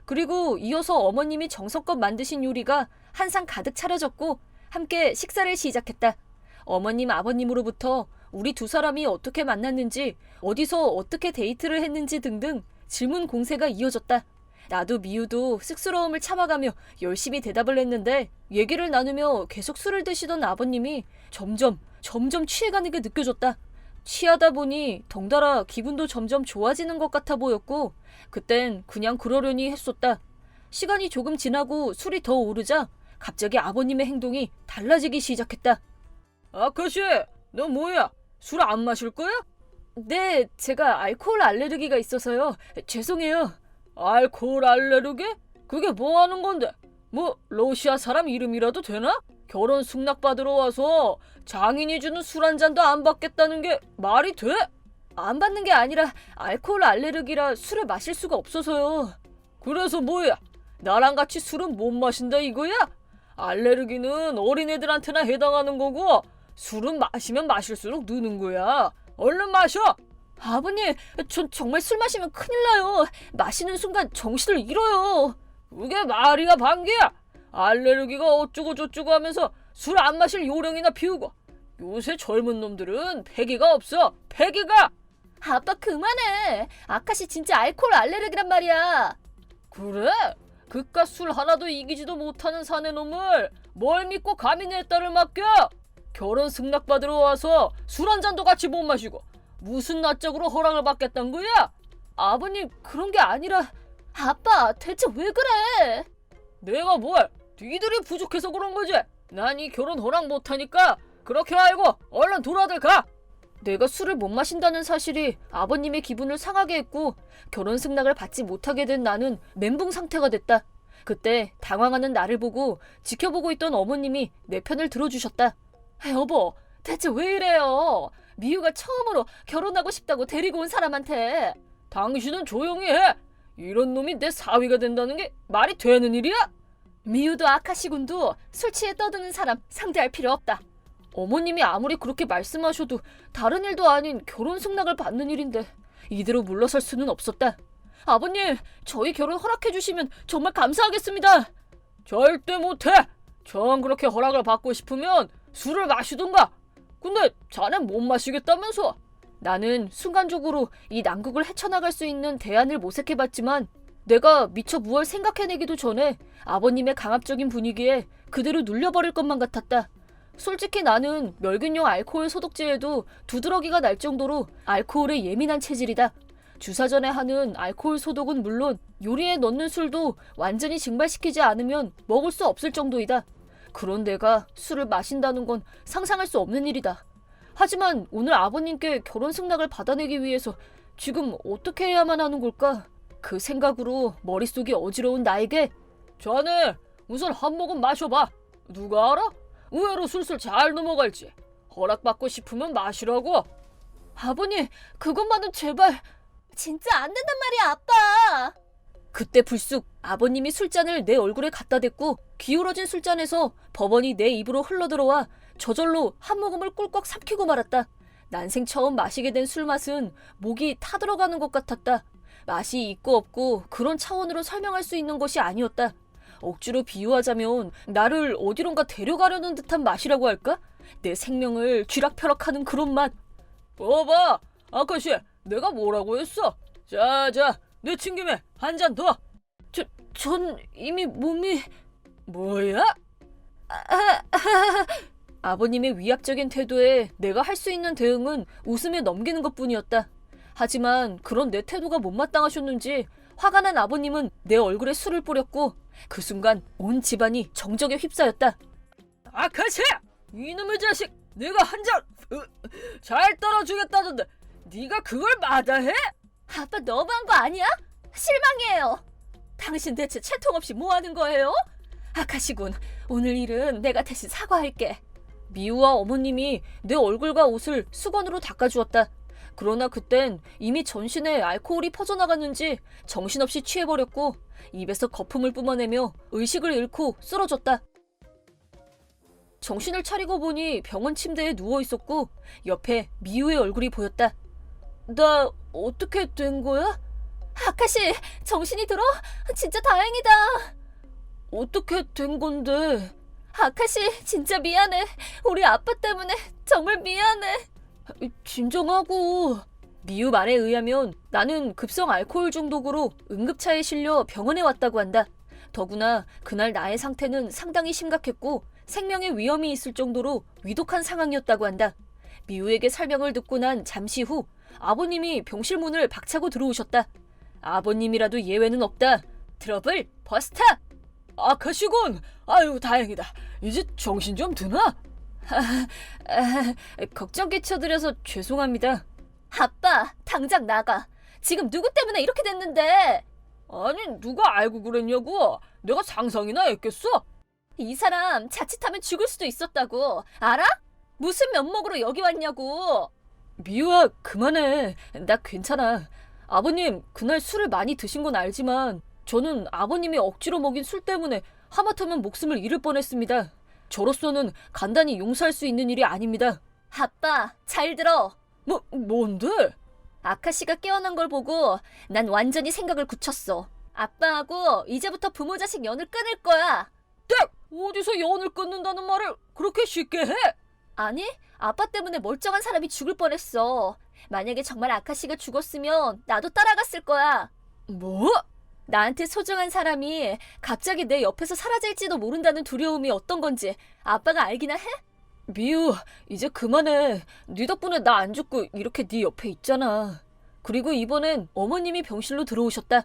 Speaker 1: 그리고 이어서 어머님이 정성껏 만드신 요리가 한 상 가득 차려졌고 함께 식사를 시작했다. 어머님, 아버님으로부터 우리 두 사람이 어떻게 만났는지, 어디서 어떻게 데이트를 했는지 등등 질문 공세가 이어졌다. 나도 미우도 쑥스러움을 참아가며 열심히 대답을 했는데 얘기를 나누며 계속 술을 드시던 아버님이 점점 취해가는 게 느껴졌다. 취하다 보니 덩달아 기분도 점점 좋아지는 것 같아 보였고 그땐 그냥 그러려니 했었다. 시간이 조금 지나고 술이 더 오르자 갑자기 아버님의 행동이 달라지기 시작했다. 아카시, 너 뭐야? 술 안 마실 거야? 네, 제가 알코올 알레르기가 있어서요. 죄송해요. 알코올 알레르기? 그게 뭐 하는 건데? 뭐 러시아 사람 이름이라도 되나? 결혼 승낙 받으러 와서 장인이 주는 술 한 잔도 안 받겠다는 게 말이 돼? 안 받는 게 아니라 알코올 알레르기라 술을 마실 수가 없어서요. 그래서 뭐야? 나랑 같이 술은 못 마신다 이거야? 알레르기는 어린애들한테나 해당하는 거고 술은 마시면 마실수록 느는 거야. 얼른 마셔! 아버님, 전 정말 술 마시면 큰일 나요. 마시는 순간 정신을 잃어요. 그게 말이야 방귀야. 알레르기가 어쩌고 저쩌고 하면서 술 안 마실 요령이나 피우고. 요새 젊은 놈들은 패기가 없어. 패기가.
Speaker 2: 아빠 그만해. 아카시 진짜 알코올 알레르기란 말이야.
Speaker 1: 그래? 그깟 술 하나도 이기지도 못하는 사내 놈을 뭘 믿고 감히 내 딸을 맡겨? 결혼 승낙 받으러 와서 술 한 잔도 같이 못 마시고 무슨 낯짝으로 허락을 받겠단 거야? 아버님, 그런 게 아니라.
Speaker 2: 아빠 대체 왜 그래?
Speaker 1: 내가 뭘? 니들이 부족해서 그런 거지. 난 이 결혼 허락 못하니까 그렇게 알고 얼른 돌아들 가. 내가 술을 못 마신다는 사실이 아버님의 기분을 상하게 했고 결혼 승낙을 받지 못하게 된 나는 멘붕 상태가 됐다. 그때 당황하는 나를 보고 지켜보고 있던 어머님이 내 편을 들어주셨다. 여보, 대체 왜 이래요? 미유가 처음으로 결혼하고 싶다고 데리고 온 사람한테. 당신은 조용히 해. 이런 놈이 내 사위가 된다는 게 말이 되는 일이야?
Speaker 2: 미우도 아카시군도 술 취해 떠드는 사람 상대할 필요 없다.
Speaker 1: 어머님이 아무리 그렇게 말씀하셔도 다른 일도 아닌 결혼 승낙을 받는 일인데 이대로 물러설 수는 없었다. 아버님, 저희 결혼 허락해 주시면 정말 감사하겠습니다. 절대 못해. 전 그렇게 허락을 받고 싶으면 술을 마시든가. 근데 자넨 못 마시겠다면서. 나는 순간적으로 이 난국을 헤쳐나갈 수 있는 대안을 모색해봤지만 내가 미처 무얼 생각해내기도 전에 아버님의 강압적인 분위기에 그대로 눌려버릴 것만 같았다. 솔직히 나는 멸균용 알코올 소독제에도 두드러기가 날 정도로 알코올에 예민한 체질이다. 주사 전에 하는 알코올 소독은 물론 요리에 넣는 술도 완전히 증발시키지 않으면 먹을 수 없을 정도이다. 그런 내가 술을 마신다는 건 상상할 수 없는 일이다. 하지만 오늘 아버님께 결혼 승낙을 받아내기 위해서 지금 어떻게 해야만 하는 걸까? 그 생각으로 머릿속이 어지러운 나에게 자네 우선 한 모금 마셔봐. 누가 알아? 의외로 술술 잘 넘어갈지. 허락받고 싶으면 마시라고. 아버님, 그것만은 제발.
Speaker 2: 진짜 안 된단 말이야, 아빠.
Speaker 1: 그때 불쑥 아버님이 술잔을 내 얼굴에 갖다 댔고 기울어진 술잔에서 버번이 내 입으로 흘러들어와 저절로 한 모금을 꿀꺽 삼키고 말았다. 난생 처음 마시게 된 술 맛은 목이 타들어가는 것 같았다. 맛이 있고 없고 그런 차원으로 설명할 수 있는 것이 아니었다. 억지로 비유하자면 나를 어디론가 데려가려는 듯한 맛이라고 할까? 내 생명을 쥐락펴락하는 그런 맛. 봐봐, 아카시, 내가 뭐라고 했어? 자, 내친 김에 한 잔 더. 전 이미 몸이... 뭐야? 아버님의 위압적인 태도에 내가 할 수 있는 대응은 웃으며 넘기는 것뿐이었다. 하지만 그런 내 태도가 못마땅하셨는지 화가 난 아버님은 내 얼굴에 술을 뿌렸고 그 순간 온 집안이 정적에 휩싸였다. 아카시! 이놈의 자식! 내가 한 잔 잘 따라주겠다던데 네가 그걸 마다해?
Speaker 2: 아빠 너무한 거 아니야? 실망이에요. 당신 대체 채통 없이 뭐 하는 거예요? 아카시군, 오늘 일은 내가 대신 사과할게.
Speaker 1: 미우와 어머님이 내 얼굴과 옷을 수건으로 닦아주었다. 그러나 그땐 이미 전신에 알코올이 퍼져나갔는지 정신없이 취해버렸고 입에서 거품을 뿜어내며 의식을 잃고 쓰러졌다. 정신을 차리고 보니 병원 침대에 누워있었고 옆에 미우의 얼굴이 보였다. 나 어떻게 된 거야?
Speaker 2: 아카시, 정신이 들어? 진짜 다행이다.
Speaker 1: 어떻게 된 건데?
Speaker 2: 아카시, 진짜 미안해. 우리 아빠 때문에 정말 미안해.
Speaker 1: 진정하고. 미우 말에 의하면 나는 급성 알코올 중독으로 응급차에 실려 병원에 왔다고 한다. 더구나 그날 나의 상태는 상당히 심각했고 생명의 위험이 있을 정도로 위독한 상황이었다고 한다. 미우에게 설명을 듣고 난 잠시 후 아버님이 병실 문을 박차고 들어오셨다. 아버님이라도 예외는 없다. 트러블 버스터! 아카시군! 아유, 다행이다. 이제 정신 좀 드나? 걱정 끼쳐드려서 죄송합니다.
Speaker 2: 아빠, 당장 나가. 지금 누구 때문에 이렇게 됐는데?
Speaker 1: 아니, 누가 알고 그랬냐고? 내가 상상이나 했겠어?
Speaker 2: 이 사람 자칫하면 죽을 수도 있었다고. 알아? 무슨 면목으로 여기 왔냐고.
Speaker 1: 미우야, 그만해. 나 괜찮아. 아버님, 그날 술을 많이 드신 건 알지만 저는 아버님이 억지로 먹인 술 때문에 하마터면 목숨을 잃을 뻔했습니다. 저로서는 간단히 용서할 수 있는 일이 아닙니다.
Speaker 2: 아빠, 잘 들어.
Speaker 1: 뭔데?
Speaker 2: 아카시가 깨어난 걸 보고 난 완전히 생각을 굳혔어. 아빠하고 이제부터 부모 자식 연을 끊을 거야.
Speaker 1: 딱! 어디서 연을 끊는다는 말을 그렇게 쉽게 해?
Speaker 2: 아니, 아빠 때문에 멀쩡한 사람이 죽을 뻔했어. 만약에 정말 아카시가 죽었으면 나도 따라갔을 거야.
Speaker 1: 뭐?
Speaker 2: 나한테 소중한 사람이 갑자기 내 옆에서 사라질지도 모른다는 두려움이 어떤 건지 아빠가 알기나 해?
Speaker 1: 미우, 이제 그만해. 네 덕분에 나 안 죽고 이렇게 네 옆에 있잖아. 그리고 이번엔 어머님이 병실로 들어오셨다.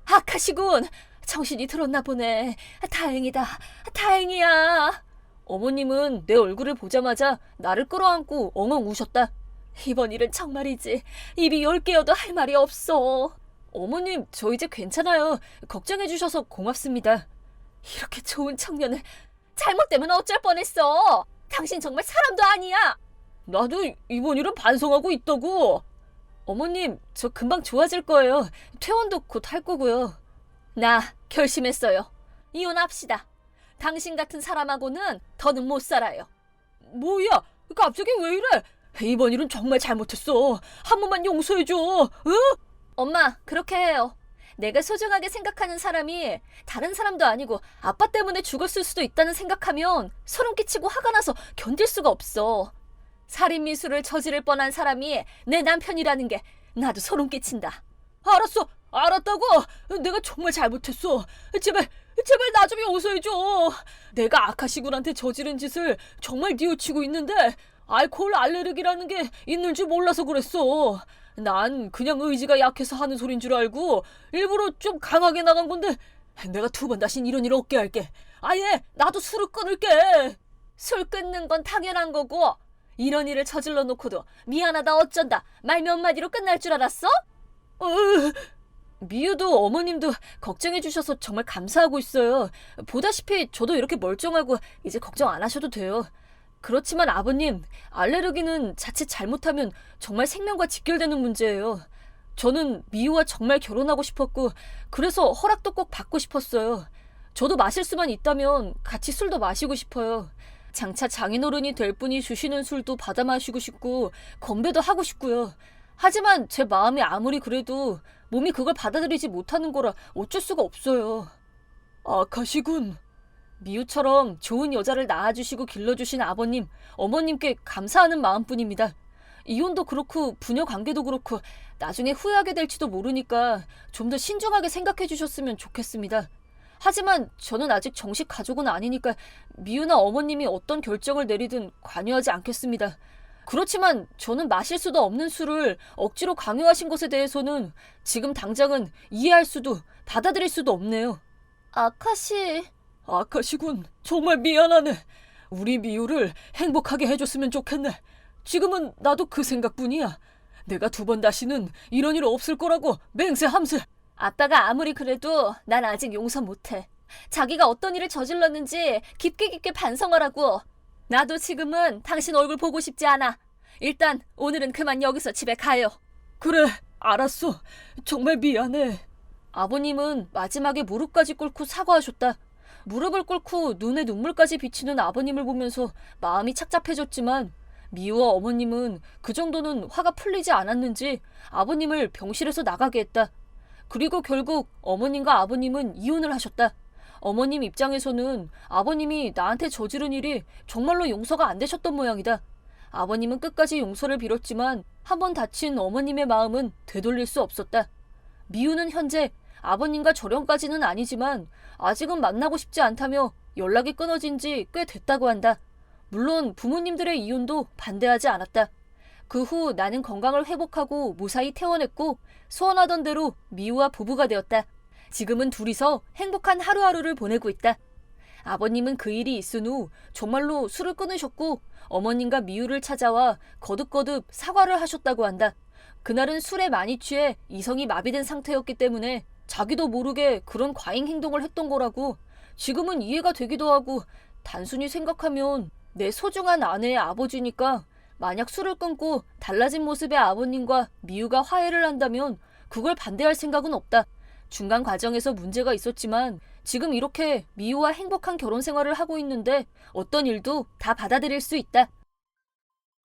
Speaker 2: 아카시군, 정신이 들었나 보네. 다행이다. 다행이야.
Speaker 1: 어머님은 내 얼굴을 보자마자 나를 끌어안고 엉엉 우셨다.
Speaker 2: 이번 일은 정말이지. 입이 10개여도 할 말이 없어.
Speaker 1: 어머님, 저 이제 괜찮아요. 걱정해주셔서 고맙습니다.
Speaker 2: 이렇게 좋은 청년을 잘못되면 어쩔 뻔했어. 당신 정말 사람도 아니야.
Speaker 1: 나도 이번 일은 반성하고 있다고. 어머님, 저 금방 좋아질 거예요. 퇴원도 곧 할 거고요.
Speaker 2: 나 결심했어요. 이혼합시다. 당신 같은 사람하고는 더는 못 살아요.
Speaker 1: 뭐야? 갑자기 왜 이래? 이번 일은 정말 잘못했어. 한 번만 용서해줘. 응?
Speaker 2: 엄마, 그렇게 해요. 내가 소중하게 생각하는 사람이 다른 사람도 아니고 아빠 때문에 죽었을 수도 있다는 생각하면 소름 끼치고 화가 나서 견딜 수가 없어. 살인미수를 저지를 뻔한 사람이 내 남편이라는 게 나도 소름 끼친다.
Speaker 1: 알았어. 알았다고. 내가 정말 잘못했어. 제발 나 좀 용서해줘. 내가 아카시군한테 저지른 짓을 정말 뉘우치고 있는데 알코올 알레르기라는 게 있는 줄 몰라서 그랬어. 난 그냥 의지가 약해서 하는 소린 줄 알고 일부러 좀 강하게 나간 건데 내가 두 번 다신 이런 일 없게 할게. 아예 나도 술을 끊을게.
Speaker 2: 술 끊는 건 당연한 거고 이런 일을 저질러 놓고도 미안하다 어쩐다 말 몇 마디로 끝날 줄 알았어?
Speaker 1: 미유도 어머님도 걱정해 주셔서 정말 감사하고 있어요. 보다시피 저도 이렇게 멀쩡하고 이제 걱정 안 하셔도 돼요. 그렇지만 아버님, 알레르기는 자칫 잘못하면 정말 생명과 직결되는 문제예요. 저는 미유와 정말 결혼하고 싶었고 그래서 허락도 꼭 받고 싶었어요. 저도 마실 수만 있다면 같이 술도 마시고 싶어요. 장차 장인어른이 될 분이 주시는 술도 받아 마시고 싶고 건배도 하고 싶고요. 하지만 제 마음이 아무리 그래도 몸이 그걸 받아들이지 못하는 거라 어쩔 수가 없어요. 아카시군. 미우처럼 좋은 여자를 낳아주시고 길러주신 아버님, 어머님께 감사하는 마음뿐입니다. 이혼도 그렇고 부녀 관계도 그렇고 나중에 후회하게 될지도 모르니까 좀 더 신중하게 생각해 주셨으면 좋겠습니다. 하지만 저는 아직 정식 가족은 아니니까 미우나 어머님이 어떤 결정을 내리든 관여하지 않겠습니다. 그렇지만 저는 마실 수도 없는 술을 억지로 강요하신 것에 대해서는 지금 당장은 이해할 수도 받아들일 수도 없네요. 아카시군, 정말 미안하네. 우리 미우를 행복하게 해줬으면 좋겠네. 지금은 나도 그 생각뿐이야. 내가 두 번 다시는 이런 일 없을 거라고 맹세함세.
Speaker 2: 아빠가 아무리 그래도 난 아직 용서 못해. 자기가 어떤 일을 저질렀는지 깊게 반성하라고. 나도 지금은 당신 얼굴 보고 싶지 않아. 일단 오늘은 그만 여기서 집에 가요.
Speaker 1: 그래, 알았어. 정말 미안해. 아버님은 마지막에 무릎까지 꿇고 사과하셨다. 무릎을 꿇고 눈에 눈물까지 비치는 아버님을 보면서 마음이 착잡해졌지만 미우와 어머님은 그 정도는 화가 풀리지 않았는지 아버님을 병실에서 나가게 했다. 그리고 결국 어머님과 아버님은 이혼을 하셨다. 어머님 입장에서는 아버님이 나한테 저지른 일이 정말로 용서가 안 되셨던 모양이다. 아버님은 끝까지 용서를 빌었지만 한번 다친 어머님의 마음은 되돌릴 수 없었다. 미우는 현재 아버님과 절연까지는 아니지만 아직은 만나고 싶지 않다며 연락이 끊어진 지 꽤 됐다고 한다. 물론 부모님들의 이혼도 반대하지 않았다. 그 후 나는 건강을 회복하고 무사히 퇴원했고 소원하던 대로 미우와 부부가 되었다. 지금은 둘이서 행복한 하루하루를 보내고 있다. 아버님은 그 일이 있은 후 정말로 술을 끊으셨고 어머님과 미우를 찾아와 거듭거듭 사과를 하셨다고 한다. 그날은 술에 많이 취해 이성이 마비된 상태였기 때문에 자기도 모르게 그런 과잉 행동을 했던 거라고. 지금은 이해가 되기도 하고 단순히 생각하면 내 소중한 아내의 아버지니까 만약 술을 끊고 달라진 모습의 아버님과 미우가 화해를 한다면 그걸 반대할 생각은 없다. 중간 과정에서 문제가 있었지만 지금 이렇게 미우와 행복한 결혼 생활을 하고 있는데 어떤 일도 다 받아들일 수 있다.